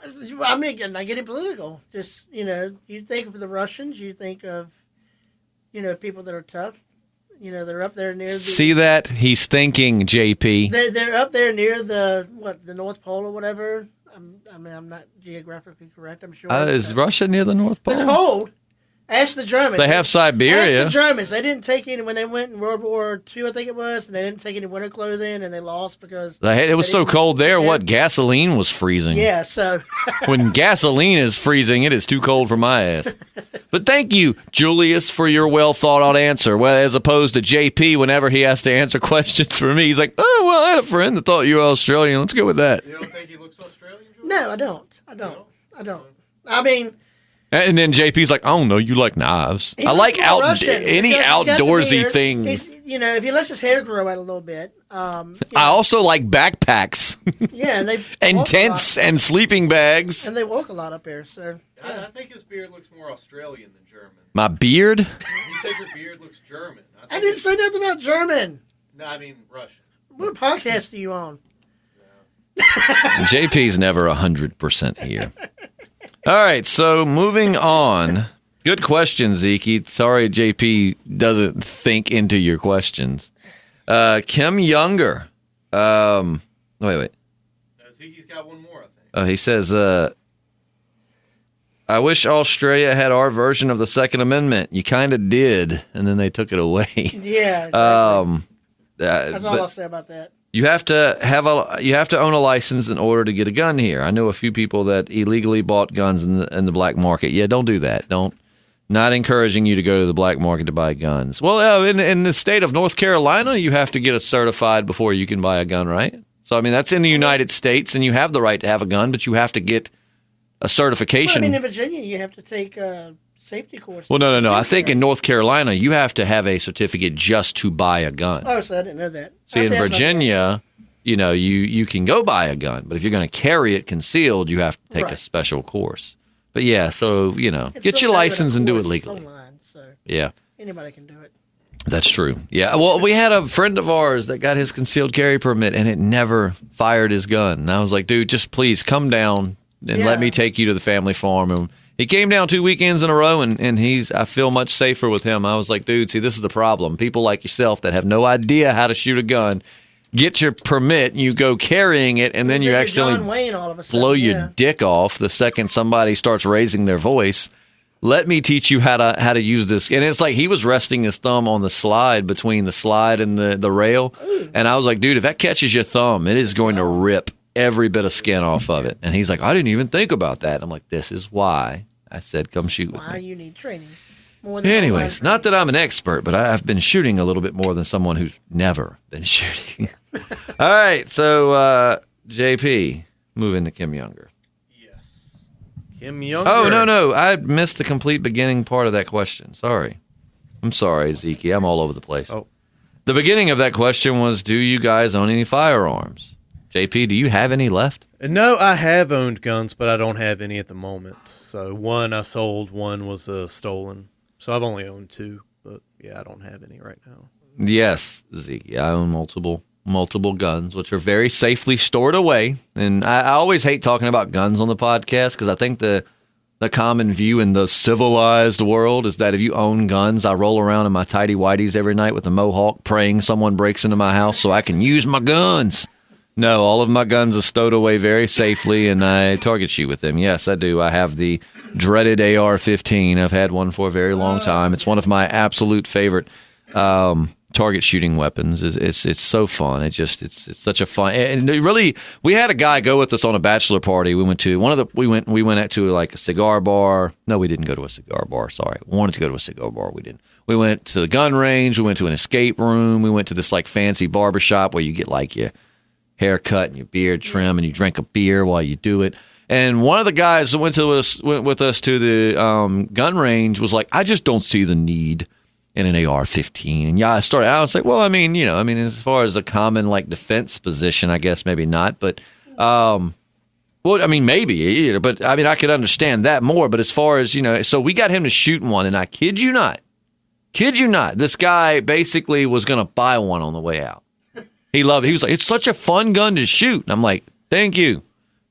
I mean, I'm not getting political. Just you think of the Russians, you think of people that are tough. They're up there near the. See that? He's thinking, JP. They're up there near the North Pole or whatever. I'm not geographically correct. I'm sure. Is Russia near the North Pole? They're cold. Ask the Germans. They have Siberia. Ask the Germans. They didn't take any when they went in World War II, I think it was, and they didn't take any winter clothing, and they lost because It was they so didn't- cold there. Yeah. What? Gasoline was freezing. Yeah. So When gasoline is freezing, it is too cold for my ass. But thank you, Julius, for your well thought out answer. Well, as opposed to JP, whenever he has to answer questions for me, he's like, "Oh, well, I had a friend that thought you were Australian. Let's go with that." You don't think he looks Australian, George? no, I don't. I mean, And then JP's like, "Oh no, you like knives. he I looks like more Russian any because he's got the outdoorsy beard. thing. He's, if he lets his hair grow out a little bit. I also like backpacks Yeah, and they and walk a tents lot, and sleeping bags. and they walk a lot up here. So I think his beard looks more Australian than German. My beard. He said your beard looks German. I didn't say nothing about German. No, I mean Russian. What podcast are you on? JP's never 100% here. All right, so moving on. Good question, Zeke. Sorry, JP doesn't think into your questions. Kim Younger. Wait. Zeke's got one more, I think. He says, I wish Australia had our version of the Second Amendment. You kind of did, and then they took it away. Yeah, exactly. That's all but- I'll say about that. You have to own a license in order to get a gun here. I know a few people that illegally bought guns in the black market. Yeah, don't do that. Not encouraging you to go to the black market to buy guns. Well, in the state of North Carolina, you have to get it certified before you can buy a gun, right? So I mean that's in the United States, and you have the right to have a gun, but you have to get a certification. Well, I mean, in Virginia, you have to take a safety course. Well, no. I think in North Carolina, you have to have a certificate just to buy a gun. Oh, so I didn't know that. See, in Virginia, you can go buy a gun, but if you're going to carry it concealed, you have to take a Right. special course. But yeah, so, It's get still your not even a license and do it course, it's legally. online, so Yeah, anybody can do it. that's true. Yeah, well, we had a friend of ours that got his concealed carry permit and it never fired his gun. And I was like, dude, just please come down and let Yeah. me take you to the family farm. And he came down 2 weekends in a row, and I feel much safer with him. I was like, dude, see, this is the problem. People like yourself that have no idea how to shoot a gun get your permit, you go carrying it, and then you Like a accidentally John Wayne all of a sudden, blow your yeah. dick off the second somebody starts raising their voice. Let me teach you how to use this. And it's like he was resting his thumb on the slide between the slide and the rail. And I was like, dude, if that catches your thumb, it is going to rip every bit of skin off of it. And he's like, I didn't even think about that. I'm like, this is why I said, come shoot with Why me. you need training. More than Anyways, online not that I'm an expert, but I've been shooting a little bit more than someone who's never been shooting. All right, so JP, move into Kim Younger. Yes. Kim Younger. Oh, no. I missed the complete beginning part of that question. Sorry. I'm sorry, Zeke. I'm all over the place. Oh. The beginning of that question was, do you guys own any firearms? JP, do you have any left? No, I have owned guns, but I don't have any at the moment. So one I sold, one was stolen. So I've only owned two, but yeah, I don't have any right now. Yes, Zeke. I own multiple guns, which are very safely stored away. And I always hate talking about guns on the podcast because I think the common view in the civilized world is that if you own guns, I roll around in my tidy whities every night with a mohawk praying someone breaks into my house so I can use my guns. No, all of my guns are stowed away very safely, and I target shoot with them. Yes, I do. I have the dreaded AR-15. I've had one for a very long time. It's one of my absolute favorite target shooting weapons. It's so fun. It's such a fun. And really, we had a guy go with us on a bachelor party. We went to we went out to like a cigar bar. No, we didn't go to a cigar bar. Sorry, we wanted to go to a cigar bar. We didn't. We went to the gun range. We went to an escape room. We went to this like fancy barber shop where you get like your hair cut and your beard trim, and you drink a beer while you do it. And one of the guys that went with us to the gun range was like, I just don't see the need in an AR-15. And I was like, well, I mean, as far as a common like defense position, I guess maybe not, but well, I mean, maybe, but I mean, I could understand that more. But as far as so we got him to shoot one, and I kid you not, this guy basically was going to buy one on the way out. He loved it. He was like, it's such a fun gun to shoot. And I'm like, thank you.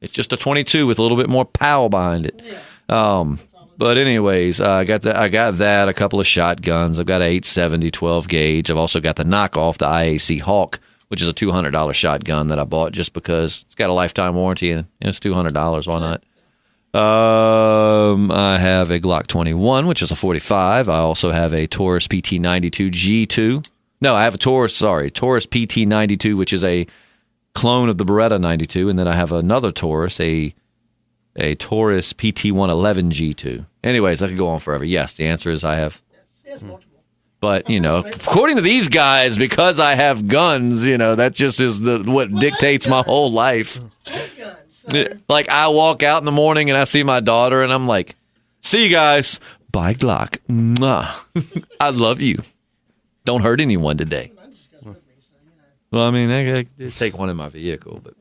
It's just a 22 with a little bit more power behind it. But anyways, I got that, a couple of shotguns. I've got an 870 12 gauge. I've also got the knockoff, the IAC Hawk, which is a $200 shotgun that I bought just because it's got a lifetime warranty and it's $200. Why not? I have a Glock 21, which is a 45. I also have a Taurus PT92 G2. No, I have a Taurus PT92, which is a clone of the Beretta 92, and then I have another Taurus, a Taurus PT111 G2. Anyways, I could go on forever. Yes, the answer is I have. Yes, multiple. But, according to these guys, because I have guns, that just is what dictates my whole life. Like, I walk out in the morning and I see my daughter, and I'm like, see you guys. Bye, Glock. Mwah. I love you. Don't hurt anyone today. Well, I mean, I did take one in my vehicle, but.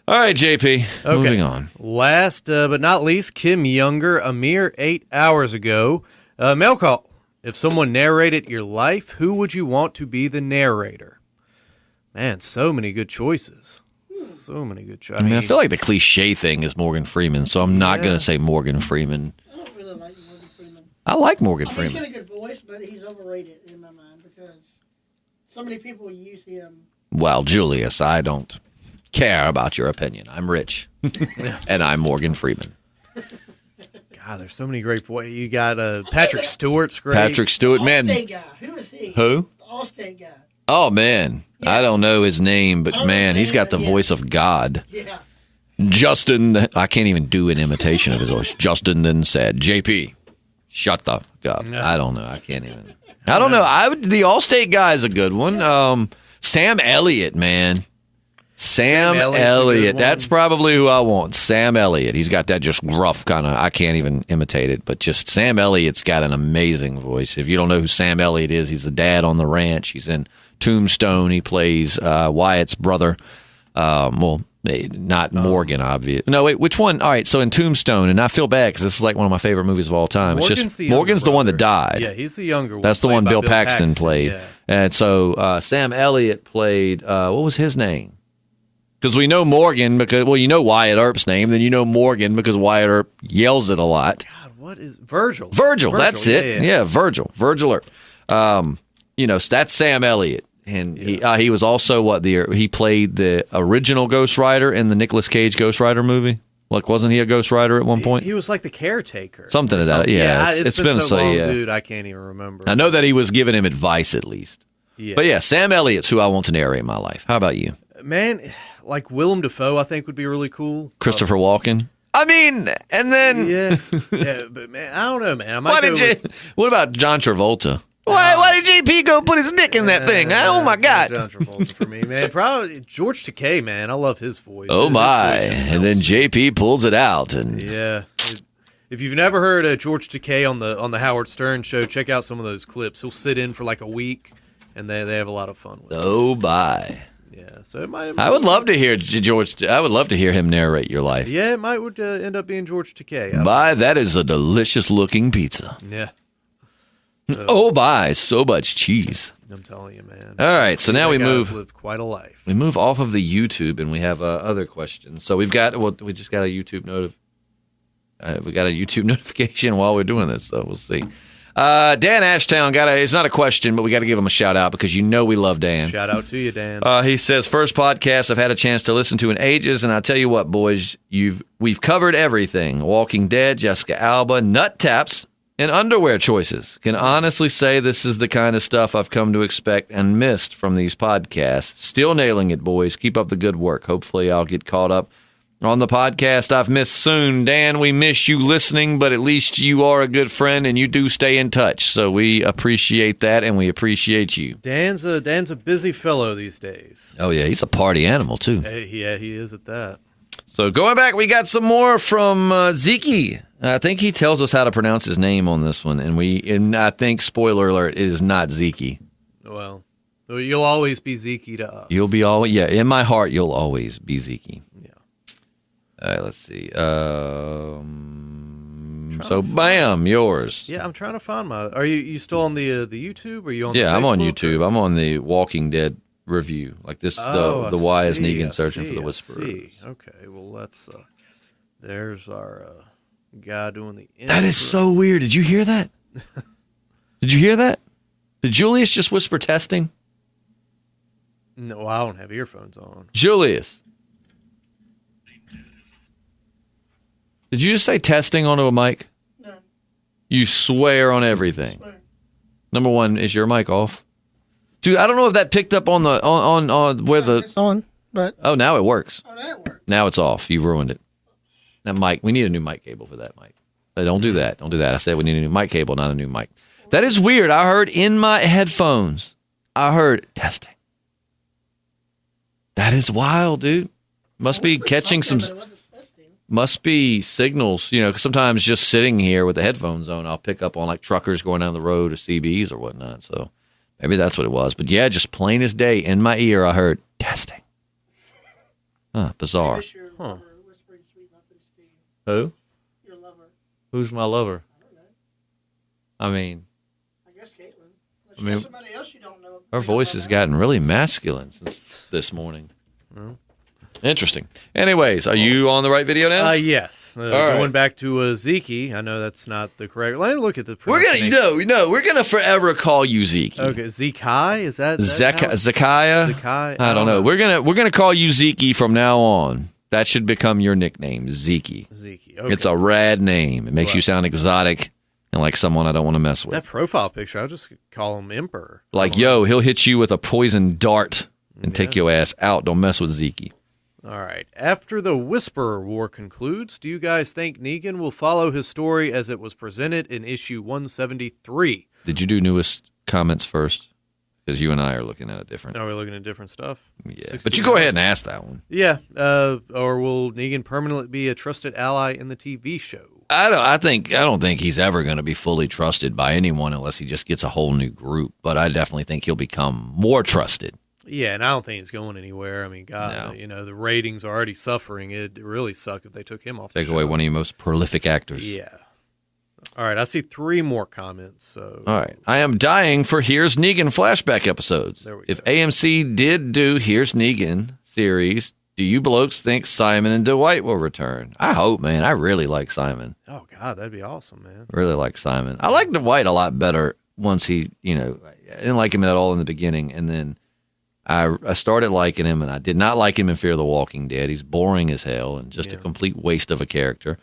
All right, JP, moving on. Last but not least, Kim Younger, a mere 8 hours ago. Mail call. If someone narrated your life, who would you want to be the narrator? Man, so many good choices. So many good choices. I feel like the cliche thing is Morgan Freeman, so I'm not going to say Morgan Freeman. I don't really like Morgan Freeman. I like Morgan Freeman. He's got a good voice, but he's overrated in my mind because so many people use him. Well, Julius, I don't care about your opinion. I'm rich, and I'm Morgan Freeman. God, there's so many great voices. You got Patrick Stewart's great. Patrick Stewart, man. Allstate guy. Who is he? Who? The Allstate guy. Oh, man. Yeah. I don't know his name, but man, he's got the voice of God. Yeah. Justin, I can't even do an imitation of his voice. Justin then said, JP, shut the fuck up. No. I don't know. I can't even. I don't know. The Allstate guy is a good one. Sam Elliott, man. Sam Elliott. That's probably who I want. Sam Elliott. He's got that just gruff kind of, I can't even imitate it, but just Sam Elliott's got an amazing voice. If you don't know who Sam Elliott is, he's the dad on the ranch. He's in Tombstone. He plays Wyatt's brother. Not Morgan, obvious. No, wait, which one? All right, so in Tombstone, and I feel bad because this is like one of my favorite movies of all time. Morgan's the one that died. Yeah, he's the younger one. That's the one Bill Paxton played. Yeah. And so Sam Elliott played, what was his name? Because we know Morgan because, well, you know Wyatt Earp's name, then you know Morgan because Wyatt Earp yells it a lot. God, what is Virgil? Virgil, that's it. Yeah, Virgil Earp. That's Sam Elliott. And he was also he played the original Ghost Rider in the Nicolas Cage Ghost Rider movie. Like, wasn't he a Ghost Rider at one point? He was like the caretaker. Something of that. Yeah, it's been so long, dude. I can't even remember. I know that he was giving him advice at least. Yeah. But yeah, Sam Elliott's who I want to narrate my life. How about you? Man, like Willem Dafoe, I think would be really cool. Christopher Walken. I mean, and then yeah, but man, I don't know, man. What about John Travolta? Why did JP go put his dick in that thing? Oh my God! John Travolta for me, man. Probably George Takei, man. I love his voice. Oh my! And then JP pulls it out, and yeah. If you've never heard George Takei on the Howard Stern show, check out some of those clips. He'll sit in for like a week, and they have a lot of fun with it. Oh my! Yeah, so it might. I would love to hear George. I would love to hear him narrate your life. Yeah, it might end up being George Takei. That is a delicious looking pizza. Yeah. Oh my, so much cheese. I'm telling you, man. All right, so now we move. Lived quite a life. We move off of the YouTube, and we have other questions. So we just got a YouTube we got a YouTube notification while we're doing this, so we'll see. Dan Ashtown it's not a question, but we got to give him a shout out because we love Dan. Shout out to you, Dan. He says, first podcast I've had a chance to listen to in ages, and I tell you what, boys, we've covered everything. Walking Dead, Jessica Alba, Nut Taps. and underwear choices. Can honestly say this is the kind of stuff I've come to expect and missed from these podcasts. Still nailing it, boys. Keep up the good work. Hopefully I'll get caught up on the podcast I've missed soon. Dan, we miss you listening, but at least you are a good friend and you do stay in touch. So we appreciate that, and we appreciate you. Dan's a busy fellow these days. Oh, yeah, he's a party animal, too. Yeah, he is at that. So going back, we got some more from Zeke. I think he tells us how to pronounce his name on this one, and I think, spoiler alert, it is not Zeke. Well, you'll always be Zeke to us. You'll be always, yeah, in my heart, you'll always be Zeke. Yeah. All right, let's see. So, bam, yours. Yeah, I'm trying to find my. Are you still on the YouTube? Or are you on? Yeah, the I'm on Facebook, YouTube. Or? I'm on the Walking Dead review. Like this, the why is Negan searching for the I Whisperer? see. Okay, well let's. There's our guy doing the. That is so weird. Did you hear that? Did you hear that? Did Julius just whisper testing? No, I don't have earphones on. Julius. Did you just say testing onto a mic? No. You swear on everything. Swear. Number one, is your mic off? Dude, I don't know if that picked up on the on where the. It's on, but Oh, now it works. that works. Now it's off. You've ruined it. That mic. We need a new mic cable for that mic. Don't do that. Don't do that. I said we need a new mic cable, not a new mic. That is weird. I heard in my headphones. I heard testing. That is wild, dude. Must be catching some. But it wasn't testing. Must be signals, you know, 'cause sometimes just sitting here with the headphones on, I'll pick up on like truckers going down the road or CBs or whatnot. So maybe that's what it was. But yeah, just plain as day in my ear, I heard testing. Bizarre. Wish your lover whispering sweet nothings to you. Who? Your lover. Who's my lover? I don't know. I mean, I guess Caitlin. I mean, Somebody else you don't know. her voice has gotten really masculine since this morning. Interesting. Anyways, are you on the right video now? Yes. right. Going back to Zeke. I know that's not the correct. Let me look at the. We're gonna, we're gonna forever call you Zeke. Okay, Zekai, is that Zekiah? Zekai? I don't know. We're gonna call you Zeke from now on. That should become your nickname, Zeke. Zeke. Okay. It's a rad name. It makes you sound exotic and like someone I don't want to mess with. That profile picture. I'll just call him Emperor. Like, yo, he'll hit you with a poison dart and take your ass out. Don't mess with Zeke. All right. After the Whisperer War concludes, do you guys think Negan will follow his story as it was presented in issue 173? Did you do newest comments first? Because you and I are looking at it different. Are we looking at different stuff? Yeah, 69. but you go ahead and ask that one. Yeah. Or will Negan permanently be a trusted ally in the TV show? I don't think he's ever going to be fully trusted by anyone unless he just gets a whole new group. But I definitely think he'll become more trusted. Yeah, and I don't think it's going anywhere. I mean, God, No. the ratings are already suffering. It'd really suck if they took him off the Take show. away one of your most prolific actors. Yeah. All right, I see 3 more comments. So All right. I am dying for Here's Negan flashback episodes. There we If go. AMC did do Here's Negan series, do you blokes think Simon and Dwight will return? I hope, man. I really like Simon. Oh, God, that'd be awesome, man. Really like Simon. I like Dwight a lot better once he, I didn't like him at all in the beginning. And then I started liking him, and I did not like him in Fear the Walking Dead. He's boring as hell and just a complete waste of a character.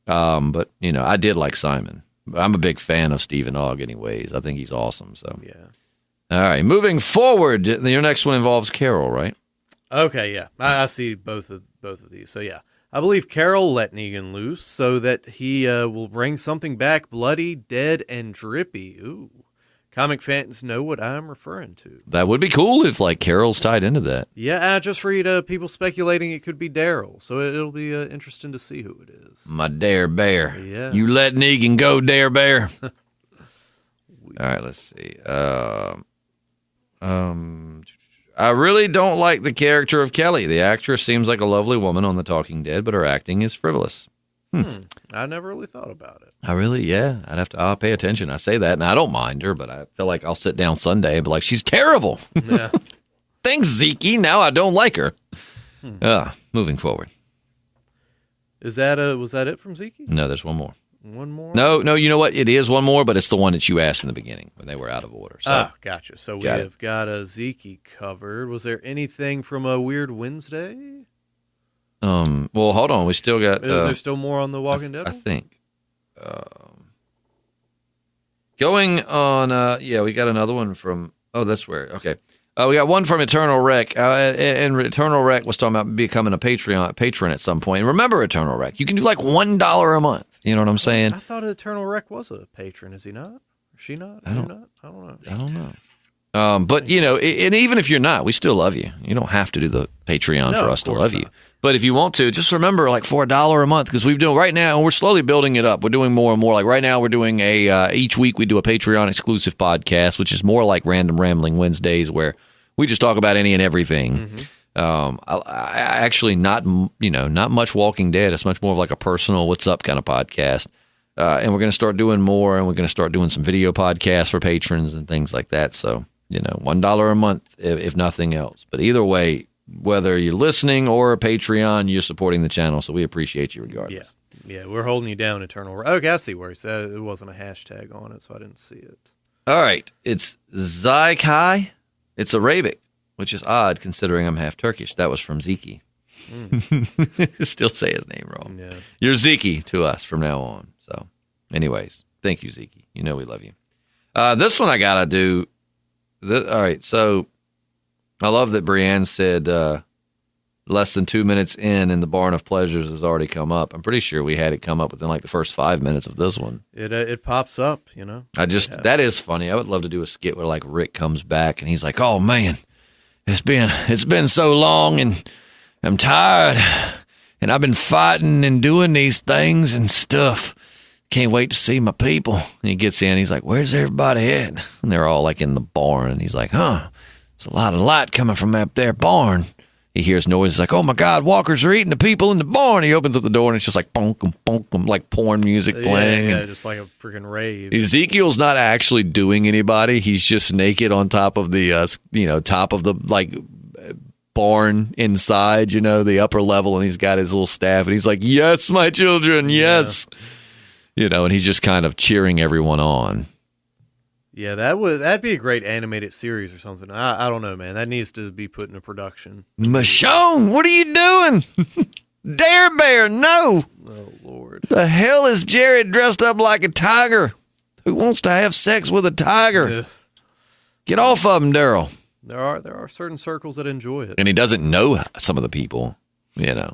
But, I did like Simon. I'm a big fan of Stephen Ogg anyways. I think he's awesome. So, Yeah. All right, moving forward, your next one involves Carol, right? Okay, yeah. I see both of these. So, yeah. I believe Carol let Negan loose so that he will bring something back bloody, dead, and drippy. Ooh. Comic fans know what I'm referring to. That would be cool if, Carol's tied into that. Yeah, I just read people speculating it could be Daryl, so it'll be interesting to see who it is. My Dare Bear. Yeah. You let Negan go, Dare Bear. All right, let's see. I really don't like the character of Kelly. The actress seems like a lovely woman on The Talking Dead, but her acting is frivolous. I never really thought about it. I'll pay attention. I say that, and I don't mind her, but I feel like I'll sit down Sunday and be like, she's terrible. Yeah. Thanks, Zeke. Now I don't like her. Moving forward. Was that it from Zeke? No, there's one more. One more? No, you know what? It is one more, but it's the one that you asked in the beginning when they were out of order. So, Gotcha. So we Got it. have got a Zeke covered. Was there anything from a Weird Wednesday? well, hold on. We still got. Is there still more on the Walking Dead? I think. Going on, we got another one from, that's where, okay. We got one from Eternal Rec, and Eternal Rec was talking about becoming a patron at some point. And remember Eternal Rec, you can do like $1 a month. You know what I'm saying? I thought Eternal Rec was a patron. Is he not? Or she not? I don't know. I don't know. But, and even if you're not, we still love you. You don't have to do the Patreon for us to love you. But if you want to, just remember, like, for $1 a month, because we're doing right now, and we're slowly building it up. We're doing more and more. Like right now, we're doing each week we do a Patreon exclusive podcast, which is more like Random Rambling Wednesdays, where we just talk about any and everything. Mm-hmm. I actually not much Walking Dead. It's much more of like a personal what's up kind of podcast. And we're going to start doing more, and we're going to start doing some video podcasts for patrons and things like that. So, $1 a month, if nothing else. But either way, whether you're listening or a Patreon, you're supporting the channel, so we appreciate you regardless. Yeah, we're holding you down, Eternal. Okay, I see where he said it wasn't a hashtag on it, so I didn't see it. All right, it's Zykai. It's Arabic, which is odd considering I'm half Turkish. That was from Ziki. Still say his name wrong. Yeah. You're Ziki to us from now on. So, anyways, thank you, Ziki. You know we love you. This one I got to do. All right, so I love that Brienne said less than 2 minutes in and the Barn of Pleasures has already come up. I'm pretty sure we had it come up within like the first 5 minutes of this one. It pops up, That is funny. I would love to do a skit where like Rick comes back and he's like, "Oh man, it's been so long and I'm tired and I've been fighting and doing these things and stuff. Can't wait to see my people." And he gets in, he's like, "Where's everybody at?" And they're all like in the barn, and he's like, "There's a lot of light coming from up there barn." He hears noises like, "Oh my God, walkers are eating the people in the barn." He opens up the door and it's just like bonkum, bonkum, like porn music playing. Yeah, just like a freaking rave. Ezekiel's not actually doing anybody. He's just naked on top of the, top of the like barn inside, the upper level, and he's got his little staff, and he's like, "Yes, my children, yes." And he's just kind of cheering everyone on. Yeah, that'd be a great animated series or something. I don't know, man. That needs to be put into production. Michonne, what are you doing? Dare Bear, no. Oh, Lord. The hell is Jared dressed up like a tiger? Who wants to have sex with a tiger? Get off of him, Daryl. There are certain circles that enjoy it. And he doesn't know some of the people, Yeah.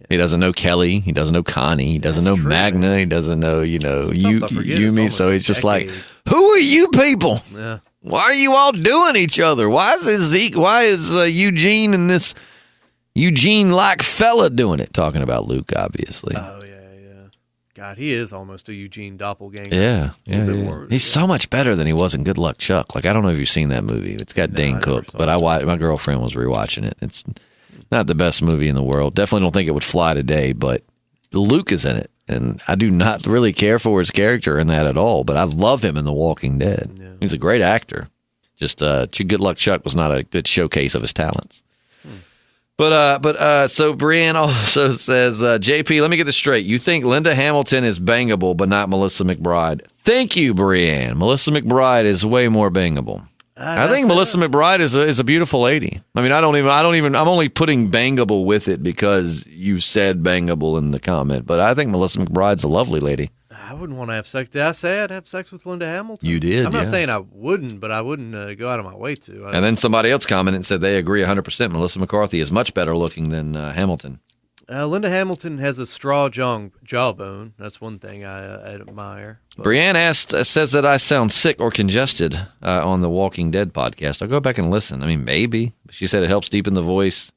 He doesn't know Kelly. He doesn't know Connie. He doesn't know Magna. He doesn't know, Yumi. So it's just like, who are you people? Yeah. Why are you all doing each other? Why is Eugene and this Eugene-like fella doing it? Talking about Luke, obviously. Oh, yeah. God, he is almost a Eugene doppelganger. Yeah. He's so much better than he was in Good Luck Chuck. Like, I don't know if you've seen that movie. It's got Dane Cook, but my girlfriend was rewatching it. It's not the best movie in the world. Definitely don't think it would fly today, but Luke is in it. And I do not really care for his character in that at all, but I love him in The Walking Dead. Yeah. He's a great actor. Just Good Luck Chuck was not a good showcase of his talents. But so Brienne also says, JP, let me get this straight. You think Linda Hamilton is bangable, but not Melissa McBride. Thank you, Brienne. Melissa McBride is way more bangable. I think Melissa McBride is a beautiful lady. I mean, I'm only putting bangable with it because you said bangable in the comment, but I think Melissa McBride's a lovely lady. I wouldn't want to have sex. Did I say I'd have sex with Linda Hamilton? You did. I'm not saying I wouldn't, but I wouldn't go out of my way to. And then somebody else commented and said they agree 100%. Melissa McCarthy is much better looking than Hamilton. Linda Hamilton has a straw jawbone. That's one thing I admire. But. Brienne says that I sound sick or congested on the Walking Dead podcast. I'll go back and listen. I mean, maybe. She said it helps deepen the voice,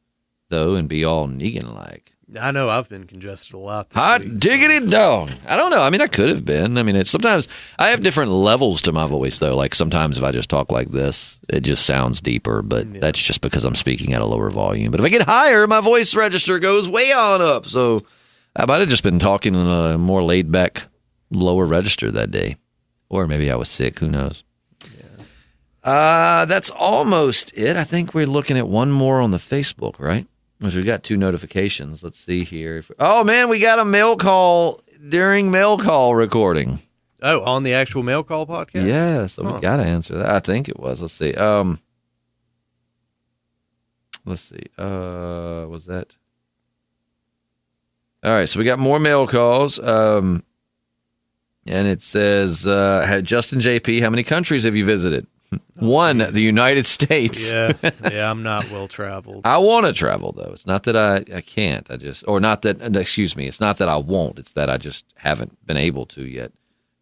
though, and be all Negan-like. I know I've been congested a lot. Hot diggity dog. I don't know. I mean, I could have been. I mean, sometimes I have different levels to my voice, though. Like sometimes if I just talk like this, it just sounds deeper, but that's just because I'm speaking at a lower volume. But if I get higher, my voice register goes way on up. So I might have just been talking in a more laid back, lower register that day. Or maybe I was sick. Who knows? Yeah. That's almost it. I think we're looking at one more on the Facebook, right? Because we got 2 notifications. Let's see here. Oh, man, we got a mail call during mail call recording. Oh, on the actual mail call podcast? Yeah, so we got to answer that. I think it was. Let's see. Was that? All right, so we got more mail calls. And it says, Justin JP, how many countries have you visited? One, the United States. Yeah, I'm not well traveled. I want to travel, though. It's not that I can't. It's not that I won't. It's that I just haven't been able to yet.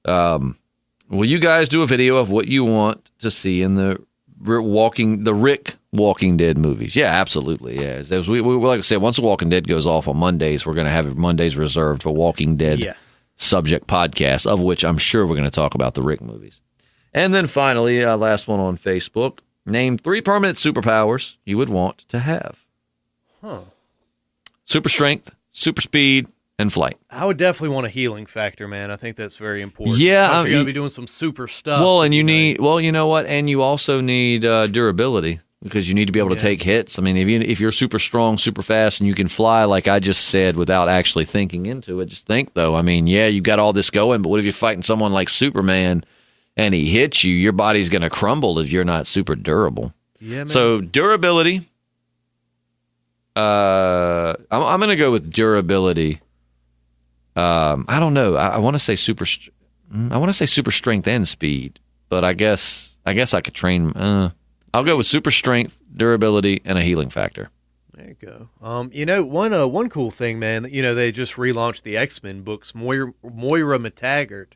Will you guys do a video of what you want to see in the Rick Walking Dead movies? Yeah, absolutely. Yeah, as we like I said, once The Walking Dead goes off on Mondays, we're going to have Mondays reserved for Walking Dead subject podcasts, of which I'm sure we're going to talk about the Rick movies. And then finally, last one on Facebook. Name 3 permanent superpowers you would want to have. Super strength, super speed, and flight. I would definitely want a healing factor, man. I think that's very important. Yeah. You're going to be doing some super stuff. Well, and you know what? And you also need durability because you need to be able to take hits. I mean, if you're super strong, super fast, and you can fly, like I just said, without actually thinking into it, just think, though. I mean, yeah, you got all this going, but what if you're fighting someone like Superman and he hits you? Your body's going to crumble if you're not super durable. Yeah, man. So durability. I'm going to go with durability. I don't know. I want to say super strength and speed, but I guess I could train. I'll go with super strength, durability, and a healing factor. There you go. One cool thing, man. They just relaunched the X-Men books. Moira McTaggart.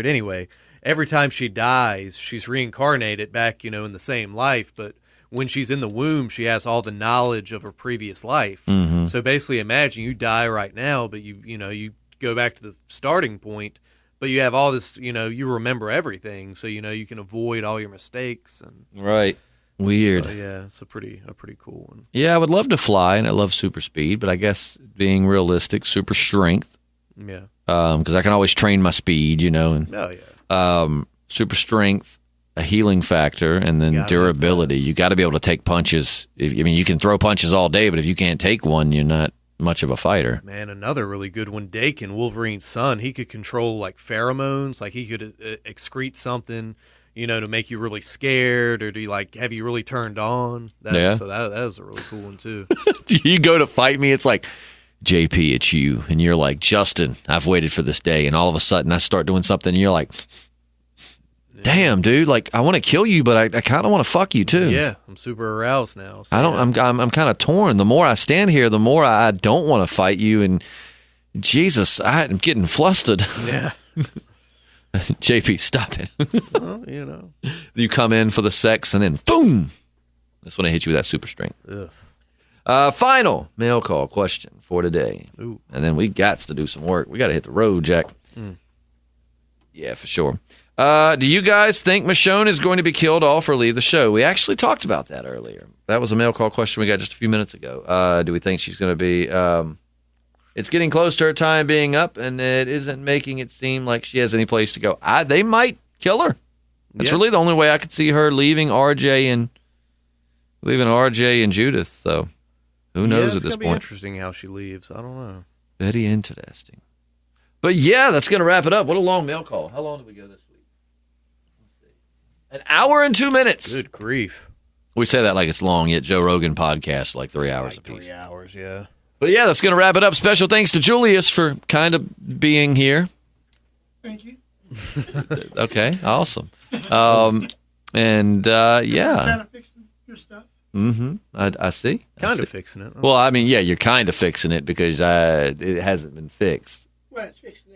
Anyway, every time she dies, she's reincarnated back, in the same life. But when she's in the womb, she has all the knowledge of her previous life. Mm-hmm. So basically, imagine you die right now, but you go back to the starting point, but you have all this, you remember everything, so you can avoid all your mistakes and right. Weird. So, yeah, it's a pretty cool one. Yeah, I would love to fly, and I love super speed, but I guess being realistic, super strength. Yeah. Because I can always train my speed, and super strength, a healing factor, and then durability. You got to be able to take punches. You can throw punches all day, but if you can't take one, you're not much of a fighter. Man, another really good one, Dakin, Wolverine's son. He could control like pheromones, like he could excrete something, to make you really scared or to have you really turned on. So that is a really cool one too. You go to fight me, it's like, JP, it's you, and you're like, Justin, I've waited for this day, and all of a sudden I start doing something, and you're like, damn, dude, like I want to kill you, but I kind of want to fuck you too. Yeah, I'm super aroused now. So I'm kind of torn. The more I stand here, the more I don't want to fight you, and Jesus, I'm getting flustered. Yeah. JP, stop it. Well, You come in for the sex, and then boom, that's when I hit you with that super strength. Ugh. Final mail call question for today. Ooh. And then we got to do some work. We got to hit the road, Jack. Yeah, for sure. Do you guys think Michonne is going to be killed off or leave the show? We actually talked about that earlier. That was a mail call question we got just a few minutes ago. Do we think she's going to be... it's getting close to her time being up, and it isn't making it seem like she has any place to go. They might kill her. That's really the only way I could see her leaving RJ and Judith, so... Who knows at this point? It's going to be interesting how she leaves. I don't know. Very interesting. But yeah, that's going to wrap it up. What a long mail call. How long did we go this week? Let's see. 1 hour and 2 minutes. Good grief. We say that like it's long, yet Joe Rogan podcast like 3 hours apiece. 3 hours, yeah. But yeah, that's going to wrap it up. Special thanks to Julius for kind of being here. Thank you. Okay, awesome. And yeah. Kind of fixing your stuff. Mm-hmm. I see. Kind of fixing it. Well, I mean, yeah, you're kind of fixing it because it hasn't been fixed. Well, it's fixed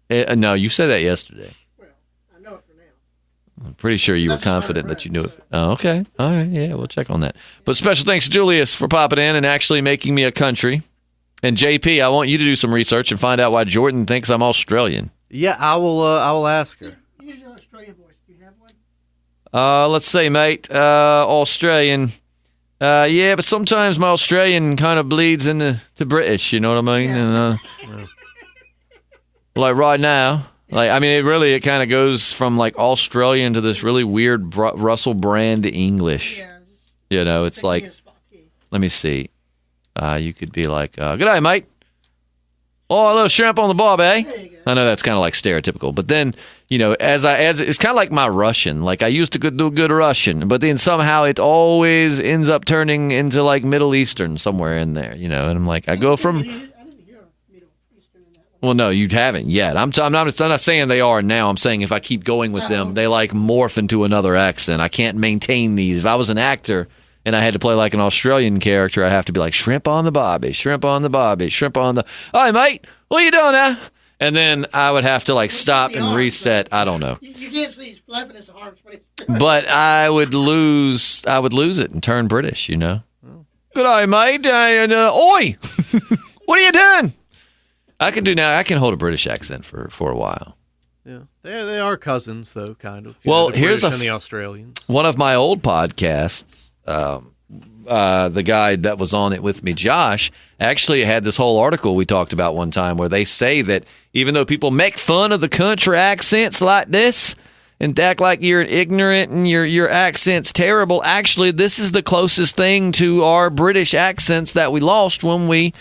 now. No, you said that yesterday. Well, I know it for now. I'm pretty sure you were confident that you knew it. Oh, okay. All right. Yeah, we'll check on that. But special thanks to Julius for popping in and actually making me a country. And JP, I want you to do some research and find out why Jordan thinks I'm Australian. Yeah, I will ask her. Use your Australian voice. Do you have one? Let's say, mate, Australian. Yeah, but sometimes my Australian kind of bleeds into British, you know what I mean? Yeah. And, like right now, it kind of goes from like Australian to this really weird Russell Brand English. Yeah. It's like, let me see. You could be like, good day, mate. Oh, a little shrimp on the bob, eh? I know that's kind of like stereotypical, but then, as it's kind of like my Russian. Like I used to do good Russian, but then somehow it always ends up turning into like Middle Eastern somewhere in there, and I'm like, I go from. I didn't hear Middle Eastern in that one. Well, no, you haven't yet. I'm not saying they are now. I'm saying if I keep going with them, they like morph into another accent. I can't maintain these. If I was an actor and I had to play like an Australian character, I'd have to be like, shrimp on the barbie, shrimp on the barbie, shrimp on the... Hi, mate. What are you doing now? And then I would have to like stop and reset. I don't know. You can't see he's flapping his arms. But I would lose it and turn British, you know? Good eye, mate. Oi! What are you doing? I can hold a British accent for a while. Yeah, they are cousins though, kind of. Well, the here's British and the Australians. One of my old podcasts. The guy that was on it with me, Josh, actually had this whole article we talked about one time where they say that even though people make fun of the country accents like this and act like you're ignorant and your accent's terrible, actually this is the closest thing to our British accents that we lost when we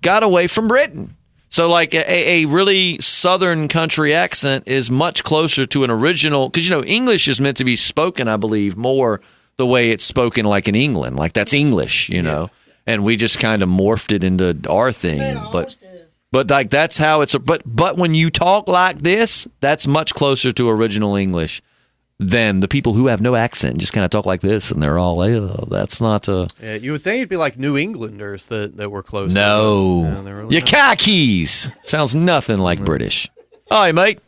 got away from Britain. So like a really southern country accent is much closer to an original, because, you know, English is meant to be spoken, I believe, more the way it's spoken like in England. Like that's English, you know, and we just kind of morphed it into our thing. But like that's how it's, but when you talk like this, that's much closer to original English than the people who have no accent and just kind of talk like this and they're all, that's not a... Yeah, you would think it'd be like New Englanders that were close. No. Yeah, really your car keys. Sounds nothing like British. Oi, mate.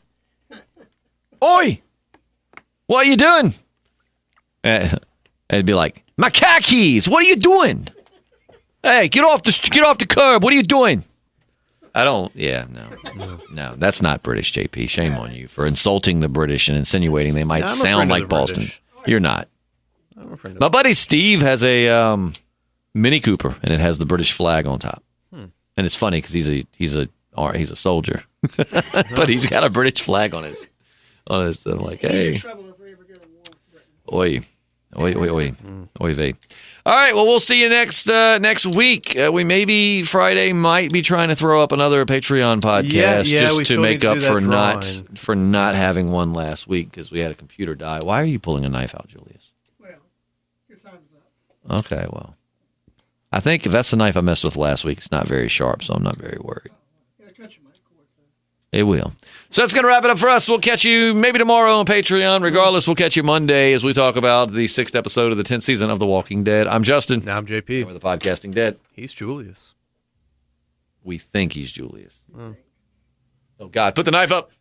Oi. What are you doing? It'd be like, my car keys. What are you doing? Hey, get off the curb. What are you doing? I don't. Yeah, no. That's not British, JP. Shame on you for insulting the British and insinuating they might sound like Boston. You're not. My buddy Steve has a Mini Cooper, and it has the British flag on top. And it's funny because he's a soldier, but he's got a British flag on his. I'm like, hey, oi. Oy vey. All right, well, we'll see you next week. We maybe Friday might be trying to throw up another Patreon podcast just to make up for not having one last week because we had a computer die. Why are you pulling a knife out, Julius? Well, your time's up. Okay, well, I think if that's the knife I messed with last week, it's not very sharp, so I'm not very worried. It will. So that's going to wrap it up for us. We'll catch you maybe tomorrow on Patreon. Regardless, we'll catch you Monday as we talk about the 6th episode of the 10th season of The Walking Dead. I'm Justin. I'm JP. We're the Podcasting Dead. He's Julius. We think he's Julius. Oh, God. Put the knife up.